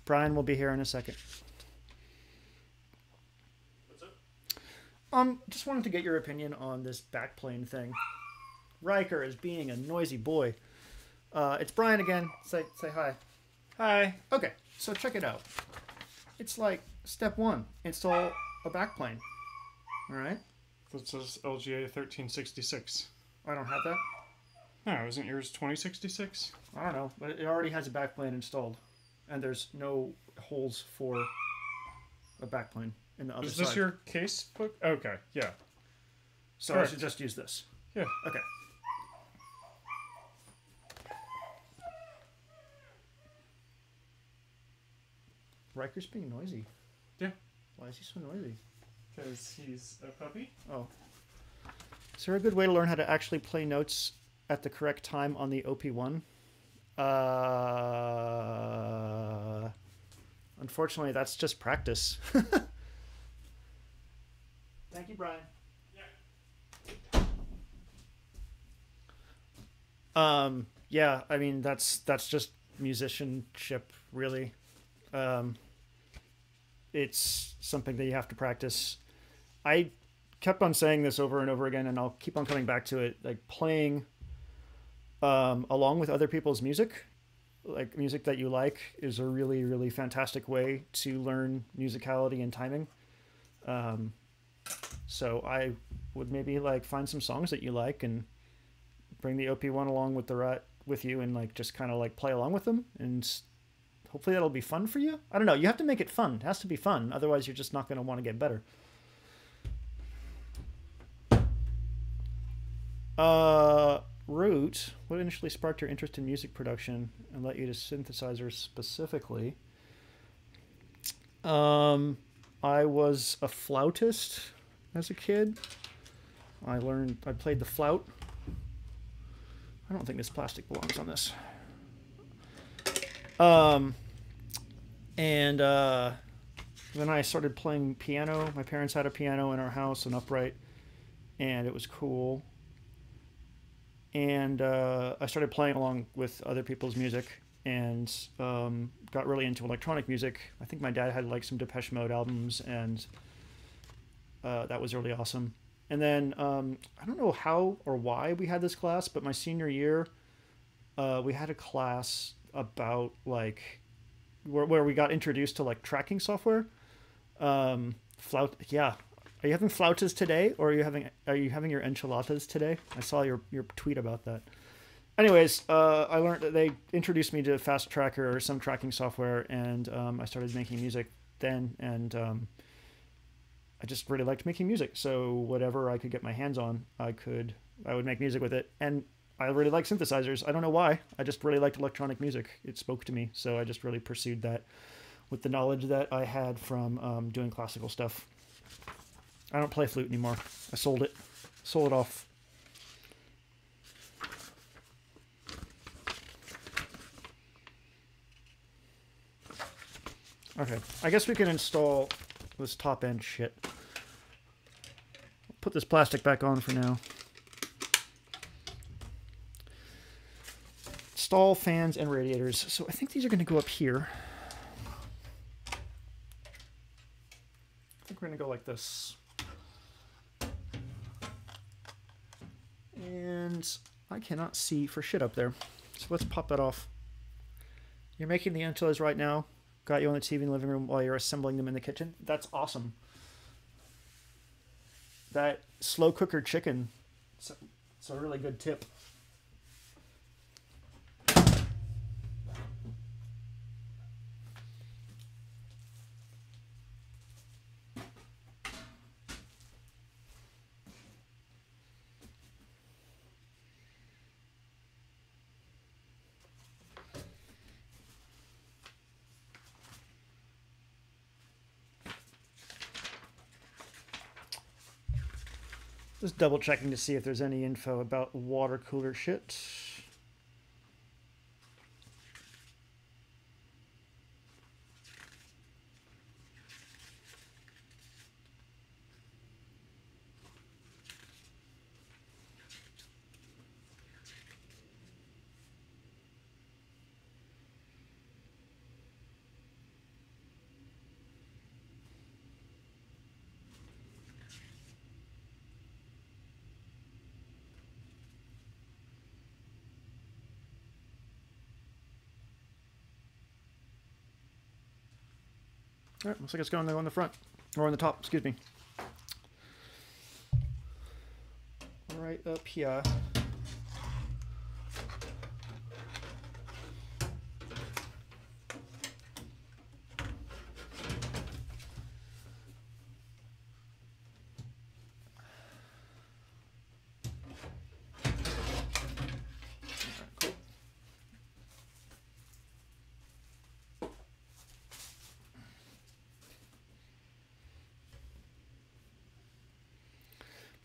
Brian will be here in a second. What's up? Just wanted to get your opinion on this backplane thing. Riker is being a noisy boy. It's Brian again. Say hi. Hi. Okay, so check it out. It's like step 1, install a backplane. All right. That says LGA 1366. I don't have that. No, isn't yours 2066? I don't know, but it already has a backplane installed, and there's no holes for a backplane in the other side. Is this your case book? Okay, yeah. So Correct. I should just use this. Yeah. Okay. Riker's being noisy. Yeah. Why is he so noisy? Because he's a puppy. Oh. Is there a good way to learn how to actually play notes at the correct time on the OP1? Unfortunately, that's just practice. Thank you, Brian. Yeah, I mean, that's just musicianship, really. It's something that you have to practice. I kept on saying this over and over again, and I'll keep on coming back to it. Like playing along with other people's music, like music that you like, is a really, really fantastic way to learn musicality and timing. So I would maybe like find some songs that you like and bring the OP1 along with you and like just kind of like play along with them, and hopefully that'll be fun for you. I don't know. You have to make it fun. It has to be fun. Otherwise, you're just not going to want to get better. Root, what initially sparked your interest in music production and led you to synthesizers specifically? I was a flautist as a kid. I played the flout. I don't think this plastic belongs on this. And then I started playing piano. My parents had a piano in our house, an upright, and it was cool. And I started playing along with other people's music and got really into electronic music. I think my dad had like some Depeche Mode albums, and that was really awesome. And then I don't know how or why we had this class, but my senior year, we had a class about like where we got introduced to like tracking software. Yeah. Are you having flautas today, or are you having your enchiladas today? I saw your tweet about that. Anyways, I learned that they introduced me to Fast Tracker or some tracking software, and I started making music then, and I just really liked making music. So whatever I could get my hands on, I would make music with it, and I really like synthesizers. I don't know why. I just really liked electronic music. It spoke to me, so I just really pursued that with the knowledge that I had from doing classical stuff. I don't play flute anymore. I sold it. Sold it off. Okay, I guess we can install this top end shit. Put this plastic back on for now. Install fans and radiators. So I think these are going to go up here. I think we're going to go like this. And I cannot see for shit up there. So let's pop that off. You're making the enchiladas right now. Got you on the TV in the living room while you're assembling them in the kitchen. That's awesome. That slow cooker chicken, it's a really good tip. Just double checking to see if there's any info about water cooler shit. All right, looks like it's going to go on the front, or on the top, excuse me. Right up here.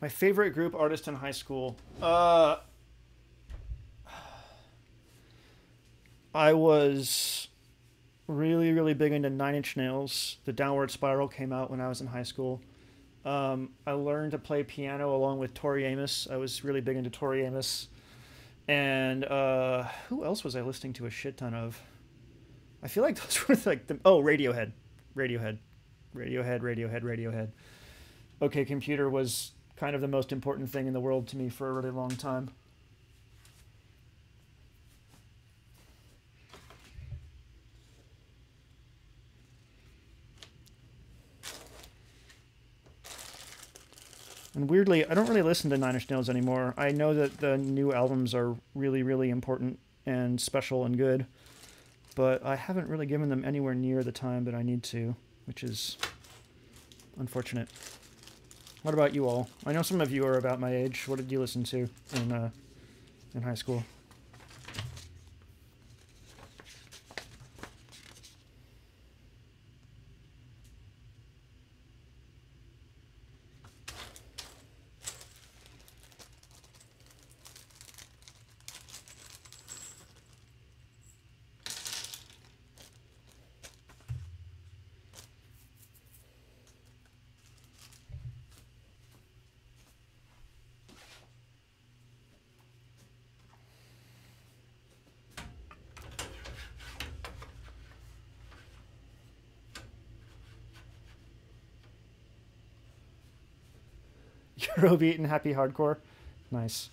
My favorite group artist in high school. I was really, really big into Nine Inch Nails. The Downward Spiral came out when I was in high school. I learned to play piano along with Tori Amos. I was really big into Tori Amos. And who else was I listening to a shit ton of? I feel like those were like Radiohead. Radiohead. OK Computer was kind of the most important thing in the world to me for a really long time. And weirdly, I don't really listen to Nine Inch Nails anymore. I know that the new albums are really, really important and special and good, but I haven't really given them anywhere near the time that I need to, which is unfortunate. What about you all? I know some of you are about my age. What did you listen to in high school? Eurobeat and happy hardcore. Nice.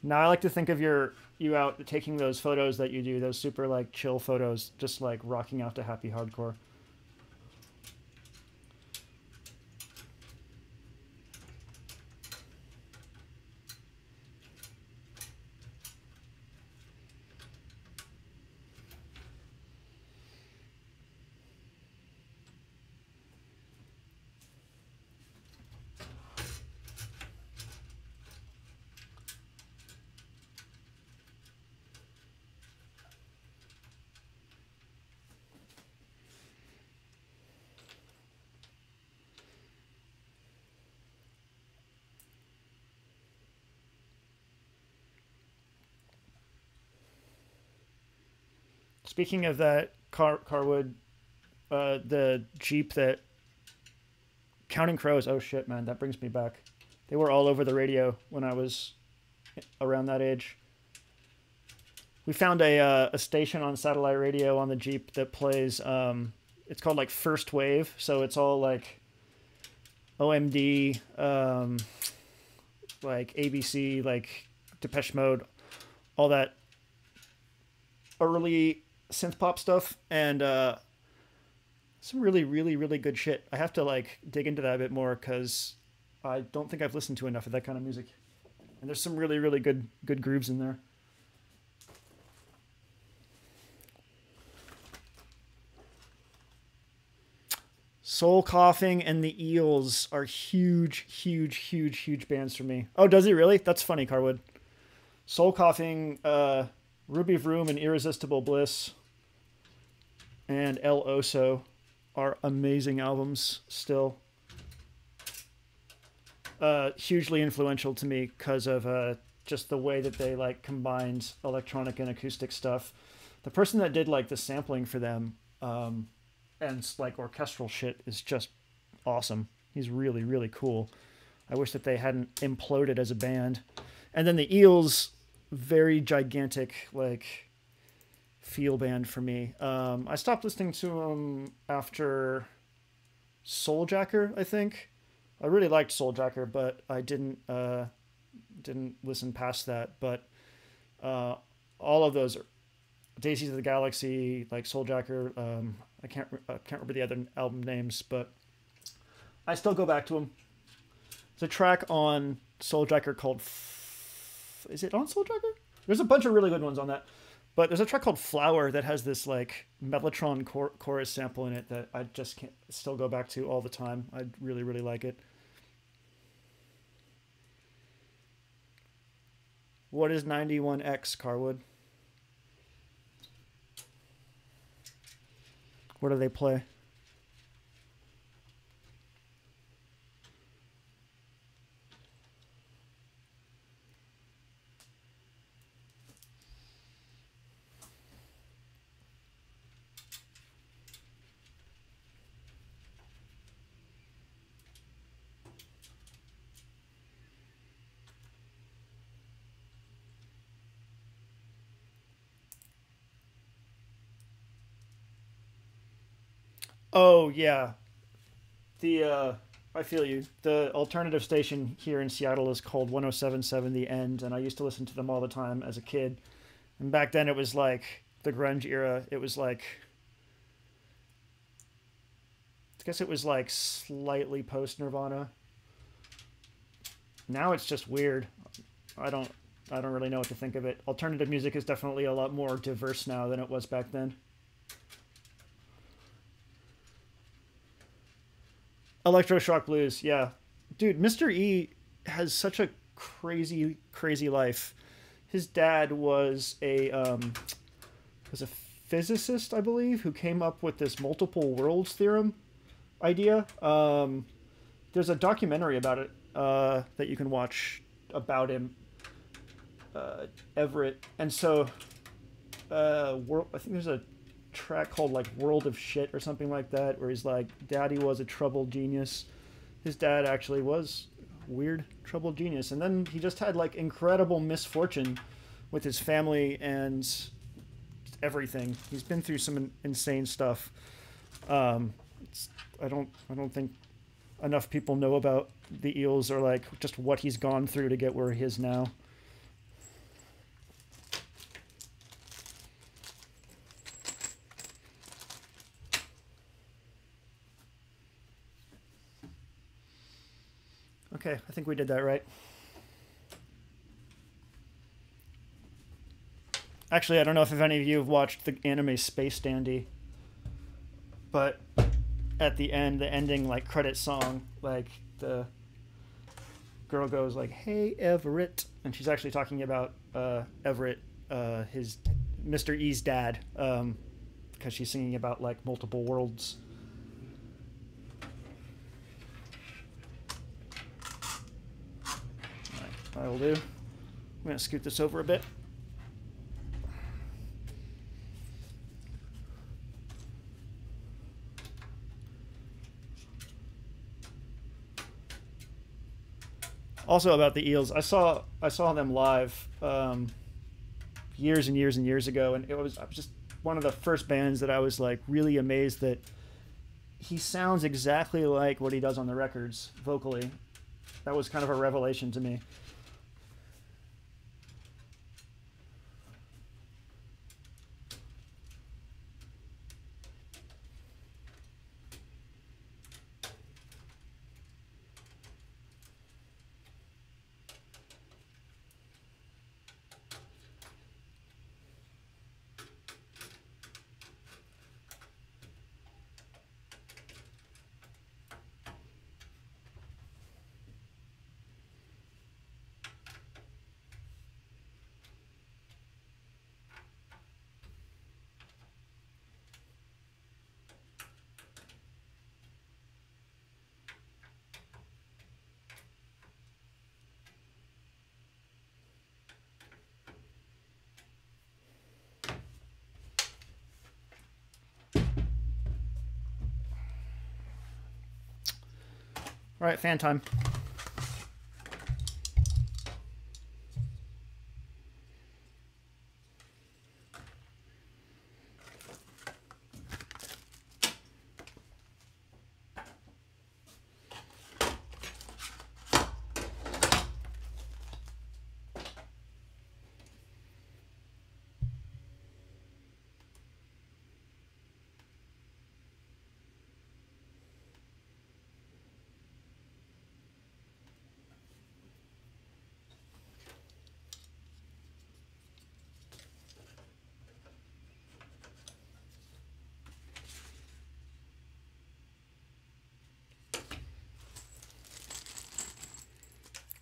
Now I like to think of you out taking those photos that you do, those super like chill photos, just like rocking out to happy hardcore. Speaking of that, Carwood, the Jeep that Counting Crows. Oh shit, man, that brings me back. They were all over the radio when I was around that age. We found a station on satellite radio on the Jeep that plays. It's called like First Wave, so it's all like OMD, like ABC, like Depeche Mode, all that early synth pop stuff, and some really, really, really good shit. I have to like dig into that a bit more because I don't think I've listened to enough of that kind of music. And there's some really, really good grooves in there. Soul Coughing and the Eels are huge, huge, huge, huge bands for me. Oh, does he really? That's funny, Carwood. Soul Coughing, Ruby Vroom and Irresistible Bliss and El Oso are amazing albums still. Hugely influential to me because of just the way that they like combined electronic and acoustic stuff. The person that did like the sampling for them and like orchestral shit is just awesome. He's really, really cool. I wish that they hadn't imploded as a band. And then the Eels, very gigantic like feel band for me. I stopped listening to them after Souljacker, I think. I really liked Souljacker, but I didn't listen past that. But all of those are Daisies of the Galaxy, like Souljacker. I can't remember the other album names, but I still go back to them. There's a track on Souljacker called. Is it on Souljacker? There's a bunch of really good ones on that. But there's a track called Flower that has this like Mellotron chorus sample in it that I just can't still go back to all the time. I really, really like it. What is 91X, Carwood? What do they play? Oh yeah, the I feel you. The alternative station here in Seattle is called 107.7 The End, and I used to listen to them all the time as a kid. And back then it was like the grunge era. It was like I guess it was like slightly post Nirvana. Now it's just weird. I don't really know what to think of it. Alternative music is definitely a lot more diverse now than it was back then. Electroshock Blues, yeah. Dude, Mr. E has such a crazy, crazy life. His dad was a physicist, I believe, who came up with this multiple worlds theorem idea. There's a documentary about it that you can watch about him, Everett. And so, I think there's a track called like World of Shit or something like that, where he's like, Daddy was a troubled genius. His dad actually was weird, troubled genius. And then he just had like incredible misfortune with his family and everything. He's been through some insane stuff. It's, I don't think enough people know about the Eels or like just what he's gone through to get where he is now. Okay, I think we did that right. Actually, I don't know if any of you have watched the anime Space Dandy, but at the end, the ending like credit song, like the girl goes like, "Hey Everett," and she's actually talking about Everett, his Mr. E's dad, because she's singing about like multiple worlds. All right, that'll do. I'm gonna scoot this over a bit. Also about the Eels, I saw them live years and years and years ago, and I was just one of the first bands that I was like really amazed that he sounds exactly like what he does on the records vocally. That was kind of a revelation to me. All right, fan time.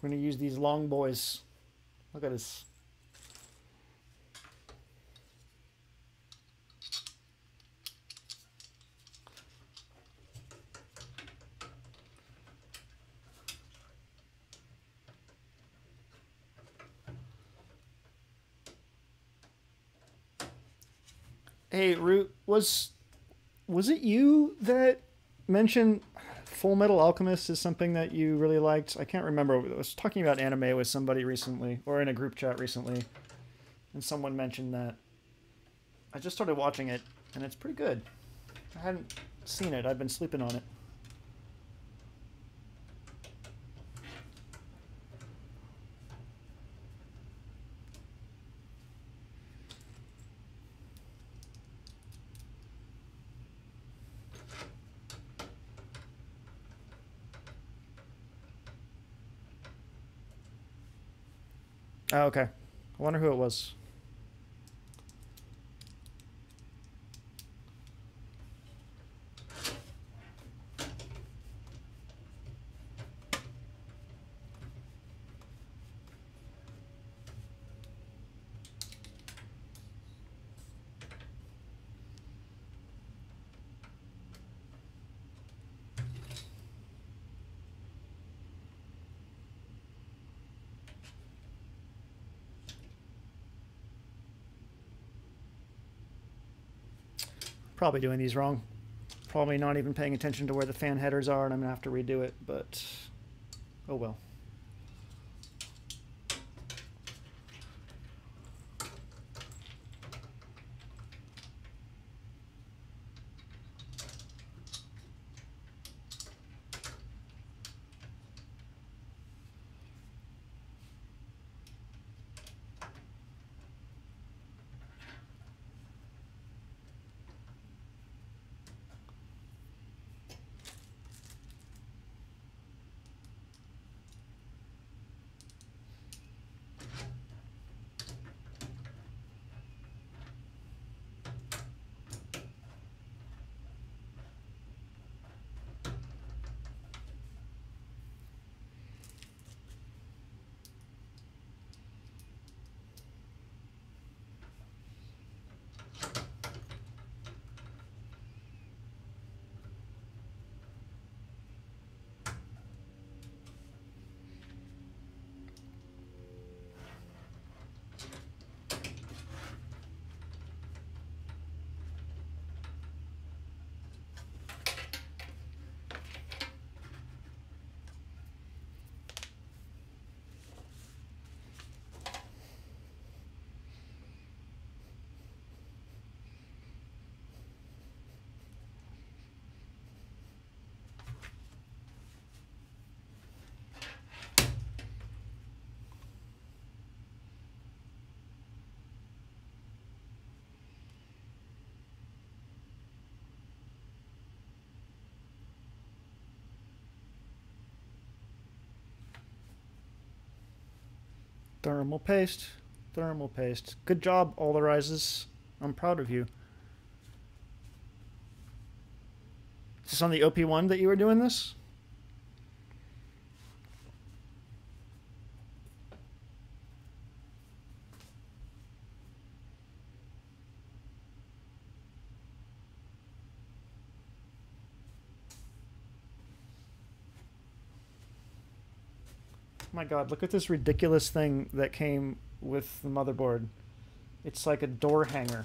We're gonna use these long boys. Look at this. Hey, Root, was it you that mentioned Full Metal Alchemist is something that you really liked? I can't remember. I was talking about anime with somebody recently, or in a group chat recently, and someone mentioned that. I just started watching it, and it's pretty good. I hadn't seen it. I've been sleeping on it. Oh, okay. I wonder who it was. Probably doing these wrong. Probably not even paying attention to where the fan headers are, and I'm going to have to redo it, but oh well. Thermal paste. Thermal paste. Good job, all the rises. I'm proud of you. Is this on the OP1 that you were doing this? Oh my god, look at this ridiculous thing that came with the motherboard. It's like a door hanger.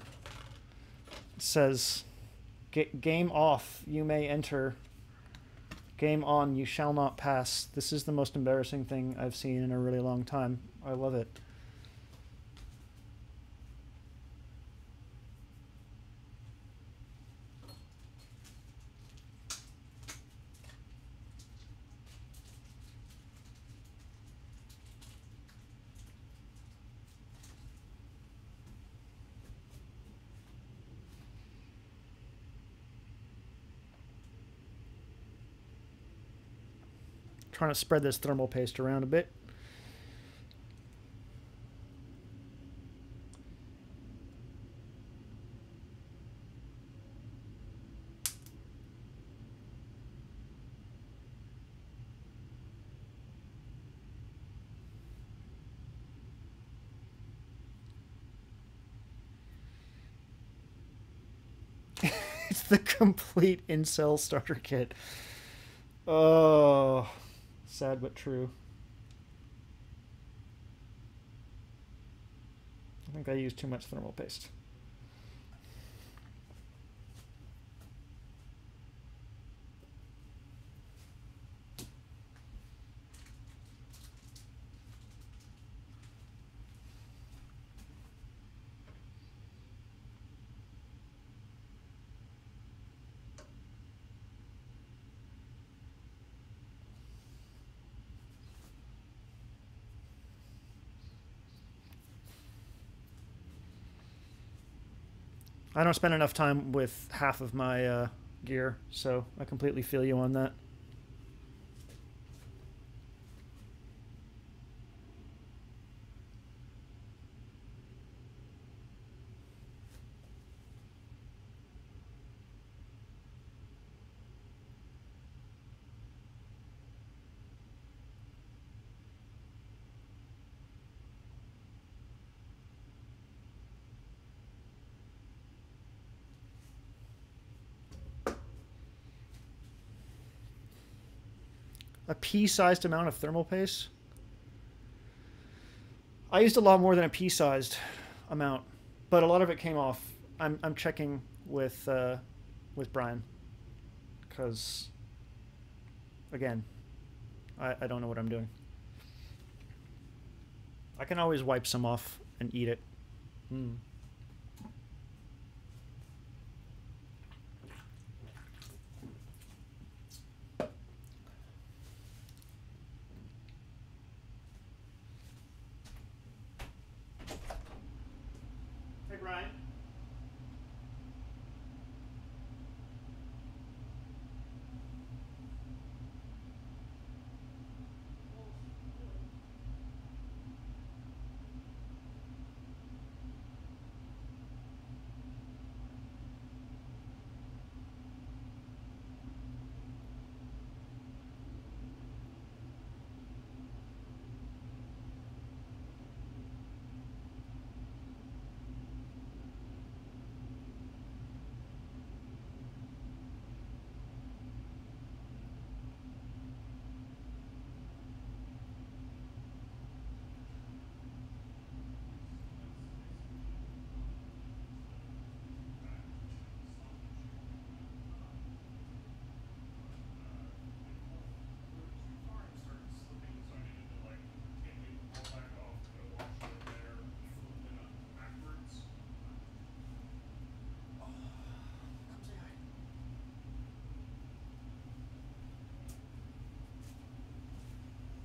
It says, game off, you may enter. Game on, you shall not pass. This is the most embarrassing thing I've seen in a really long time. I love it. Trying to spread this thermal paste around a bit. It's the complete incel starter kit. Oh, sad but true. I think I used too much thermal paste. I don't spend enough time with half of my gear, so I completely feel you on that. A pea-sized amount of thermal paste? I used a lot more than a pea-sized amount, but a lot of it came off. I'm checking with Brian, because again, I don't know what I'm doing. I can always wipe some off and eat it. Mm. Hey, Brian.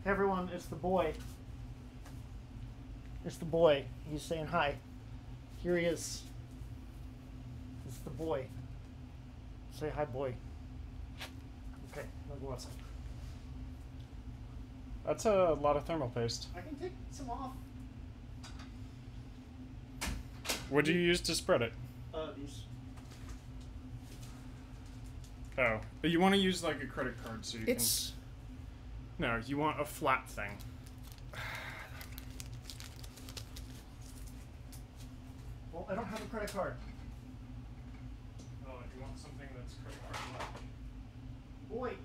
Hey everyone, it's the boy. It's the boy. He's saying hi. Here he is. It's the boy. Say hi, boy. Okay, now go outside. That's a lot of thermal paste. I can take some off What do you use to spread it? These. Oh, but you want to use like a credit card so you It's. can. No, you want a flat thing. Well, I don't have a credit card. Oh, you want something that's credit card left. Wait.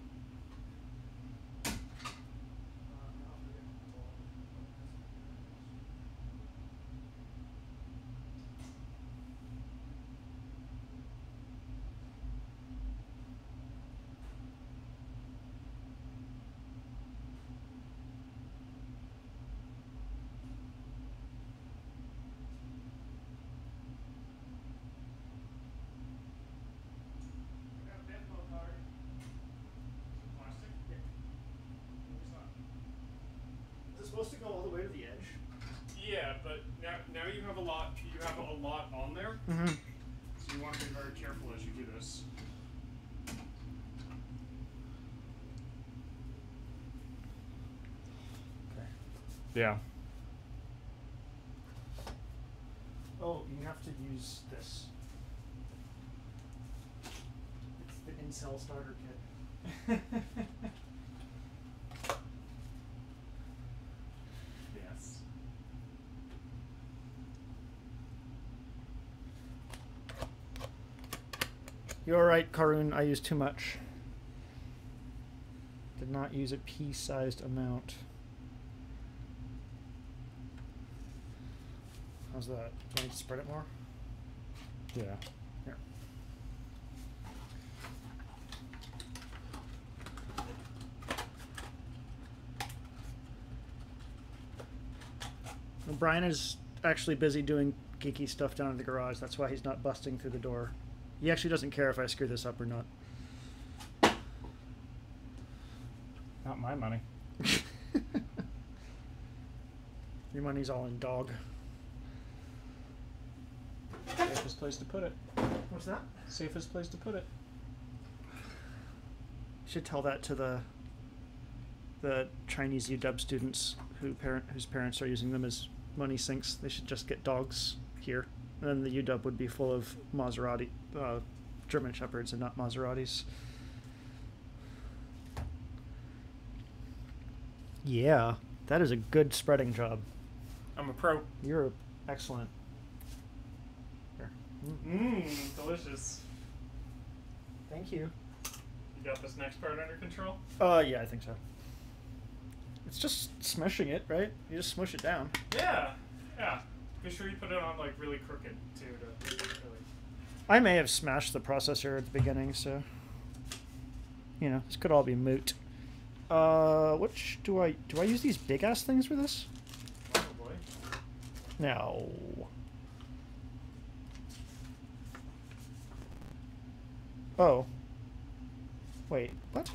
Is it supposed to go all the way to the edge? Yeah, but now you have a lot. You have a lot on there. Mm-hmm. So you want to be very careful as you do this. Okay. Yeah. Oh, you have to use this. It's the Incel starter kit. Yes. You're right, Karun. I used too much. Did not use a pea-sized amount. How's that? Do I need to spread it more? Yeah. Here. Well, Brian is actually busy doing geeky stuff down in the garage. That's why he's not busting through the door. He actually doesn't care if I screw this up or not. Not my money. Your money's all in dog. Safest place to put it. What's that? Safest place to put it. Should tell that to the Chinese UW students whose parents are using them as money sinks. They should just get dogs here, and then the UW would be full of Maserati, German Shepherds, and not Maseratis. Yeah, that is a good spreading job. I'm a pro. You're excellent. Here. Mmm, delicious. Thank you. You got this next part under control? Yeah, I think so. It's just smushing it, right? You just smush it down. Yeah. Yeah. Be sure you put it on like really crooked too. To really... I may have smashed the processor at the beginning, so this could all be moot. Which do I use these big ass things for this? Probably. No. Oh. Wait, what?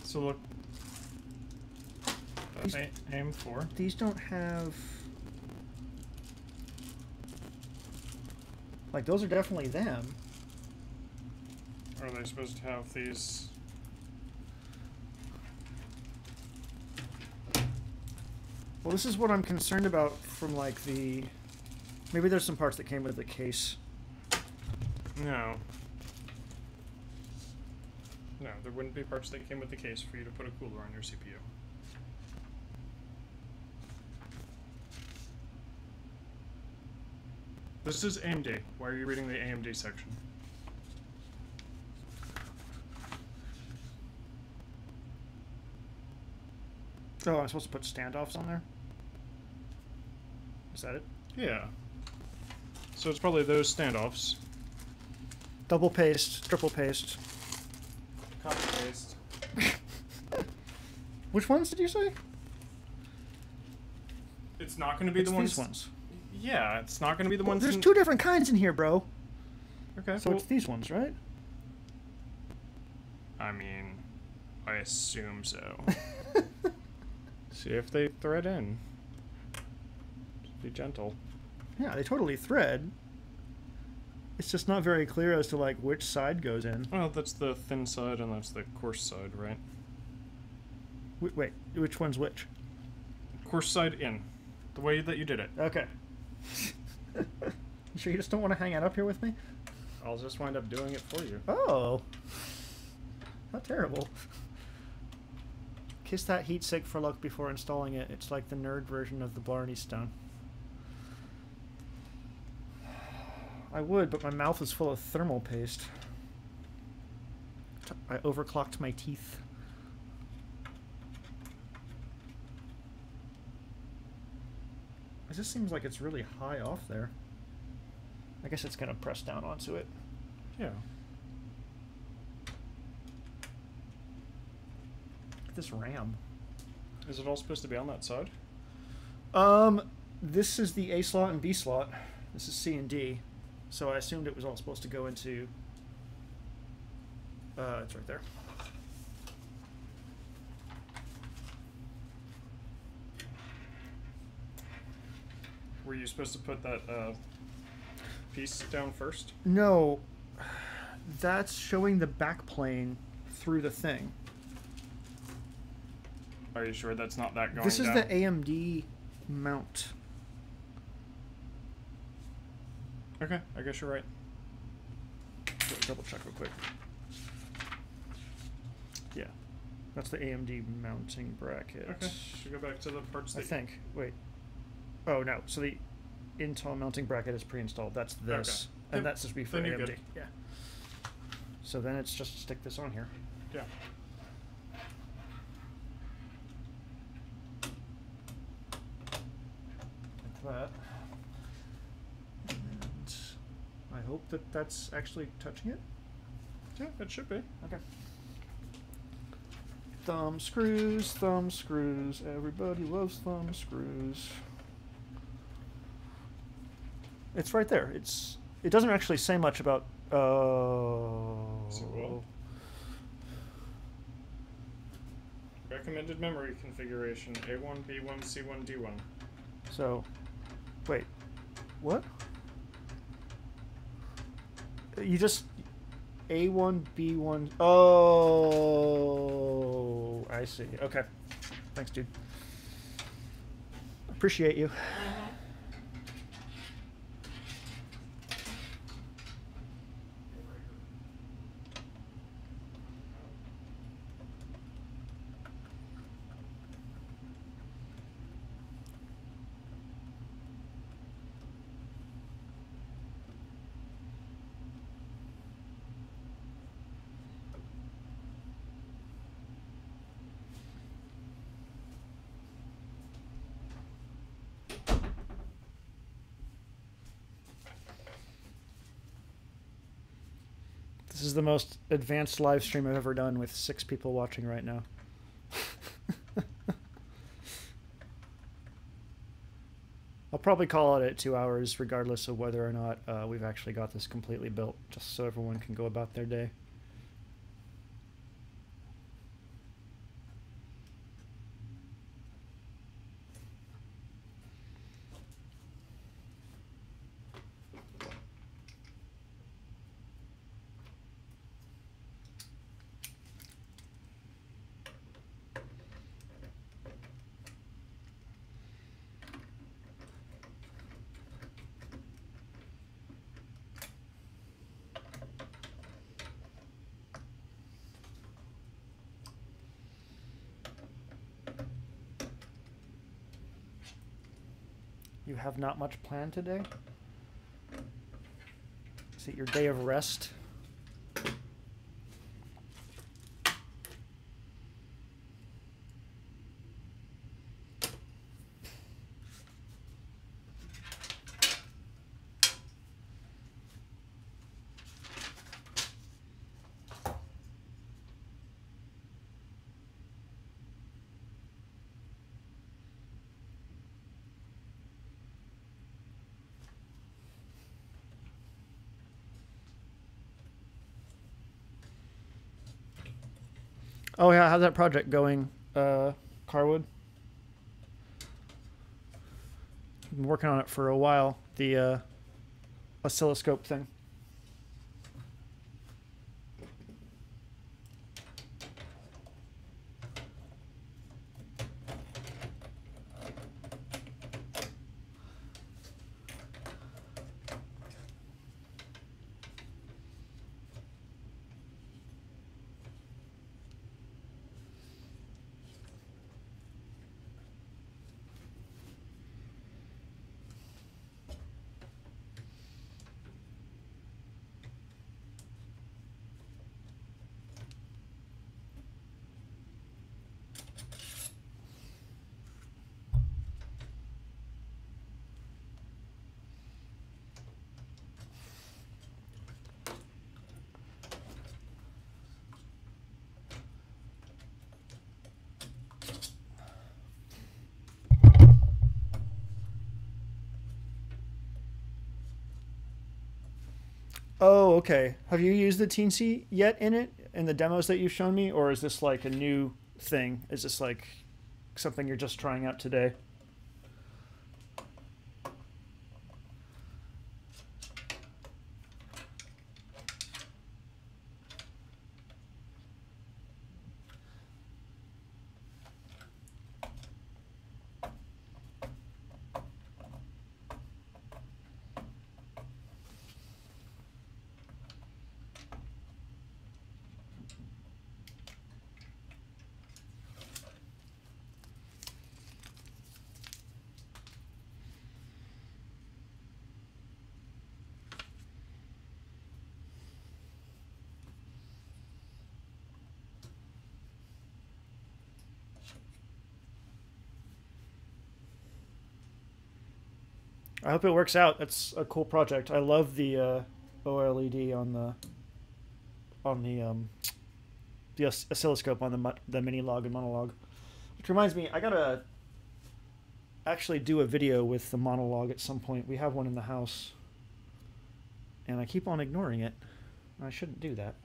So look. Aim 4. These don't have... Like, those are definitely them. Are they supposed to have these? Well, this is what I'm concerned about from, like, the... Maybe there's some parts that came with the case. No. No, there wouldn't be parts that came with the case for you to put a cooler on your CPU. This is AMD. Why are you reading the AMD section? Oh, I'm supposed to put standoffs on there? Is that it? Yeah. So it's probably those standoffs. Double paste, triple paste. Copy paste. Which ones did you say? It's not going to be It's the ones. these ones. Yeah, it's not going to be the Well, ones. there's two different kinds in here, bro. Okay. So well, it's these ones, right? I mean, I assume so. See if they thread in. Just be gentle. Yeah, they totally thread. It's just not very clear as to like which side goes in. Well, that's the thin side and that's the coarse side, right? Wait, which one's which? Coarse side in. The way that you did it. Okay. You sure you just don't want to hang out up here with me? I'll just wind up doing it for you. Oh. Not terrible. Kiss that heat sink for luck before installing it. It's like the nerd version of the Blarney Stone. I would, but my mouth is full of thermal paste. I overclocked my teeth. It just seems like it's really high off there. I guess it's gonna press down onto it. Yeah. Look at this RAM. Is it all supposed to be on that side? This is the A slot and B slot. This is C and D. So I assumed it was all supposed to go into... it's right there. Were you supposed to put that piece down first? No. That's showing the back plane through the thing. Are you sure that's not that going This is down? the AMD mount. Okay, I guess you're right. Double check real quick. Yeah. That's the AMD mounting bracket. Okay, should go back to the parts I that... think. Wait. Oh, no. So the Intel mounting bracket is pre-installed. That's this. Okay. And that's just be for Then you're AMD. good. Yeah. So then it's just stick this on here. Yeah. Like that. And I hope that that's actually touching it. Yeah, it should be. Okay. Thumb screws, everybody loves thumb screws. It's right there. It doesn't actually say much about So well. Recommended memory configuration A1, B1, C1, D1. So wait. What? You just A1, B1. Oh, I see. Okay. Thanks, dude. Appreciate you. This is the most advanced live stream I've ever done with 6 people watching right now. I'll probably call it at 2 hours regardless of whether or not we've actually got this completely built, just so everyone can go about their day. You have not much planned today? Is it your day of rest? Oh yeah, how's that project going, Carwood? I've been working on it for a while. The oscilloscope thing. Oh, okay. Have you used the Teensy yet in it in the demos that you've shown me, or is this like a new thing? Is this like something you're just trying out today? I hope it works out. That's a cool project. I love the OLED on the oscilloscope on the mini log and monologue. Which reminds me, I gotta actually do a video with the monologue at some point. We have one in the house, and I keep on ignoring it. I shouldn't do that.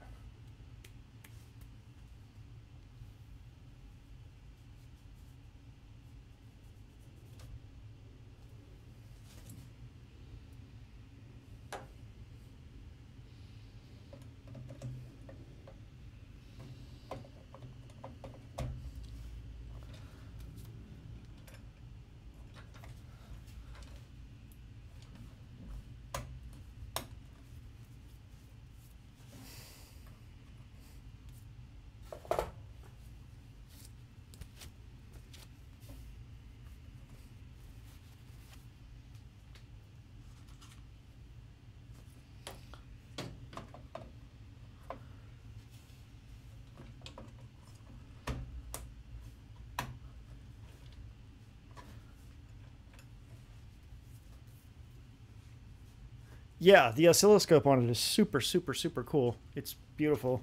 Yeah, the oscilloscope on it is super, super, super cool. It's beautiful.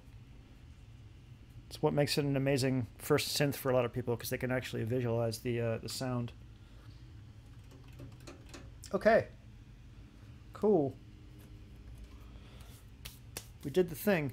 It's what makes it an amazing first synth for a lot of people because they can actually visualize the sound. Okay. Cool. We did the thing.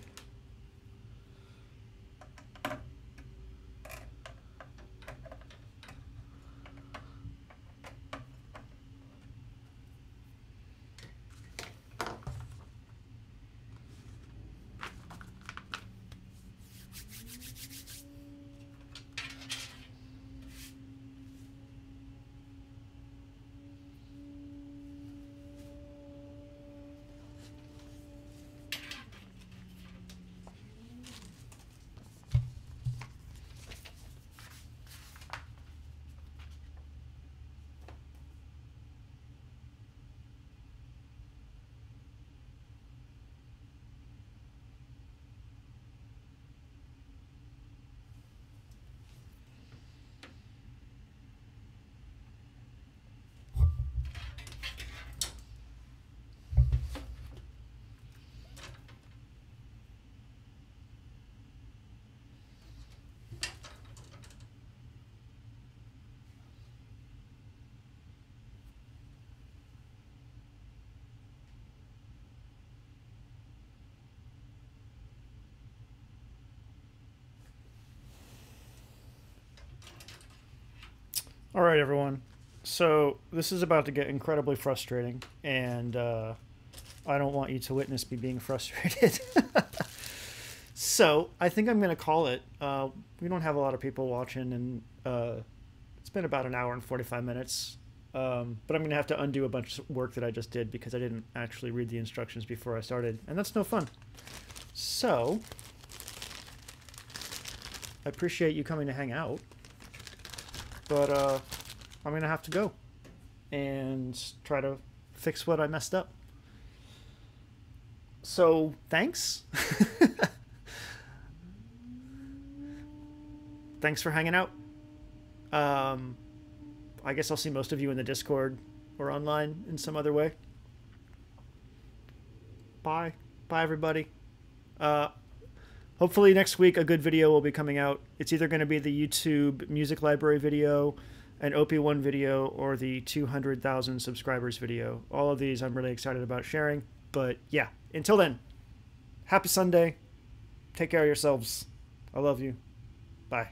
All right, everyone. So this is about to get incredibly frustrating, and I don't want you to witness me being frustrated. So I think I'm going to call it. We don't have a lot of people watching, and it's been about an hour and 45 minutes. But I'm going to have to undo a bunch of work that I just did because I didn't actually read the instructions before I started, and that's no fun. So I appreciate you coming to hang out. But I'm going to have to go and try to fix what I messed up. So, thanks. Thanks for hanging out. I guess I'll see most of you in the Discord or online in some other way. Bye. Bye, everybody. Hopefully next week a good video will be coming out. It's either going to be the YouTube music library video, an OP1 video, or the 200,000 subscribers video. All of these I'm really excited about sharing. But yeah, until then, happy Sunday. Take care of yourselves. I love you. Bye.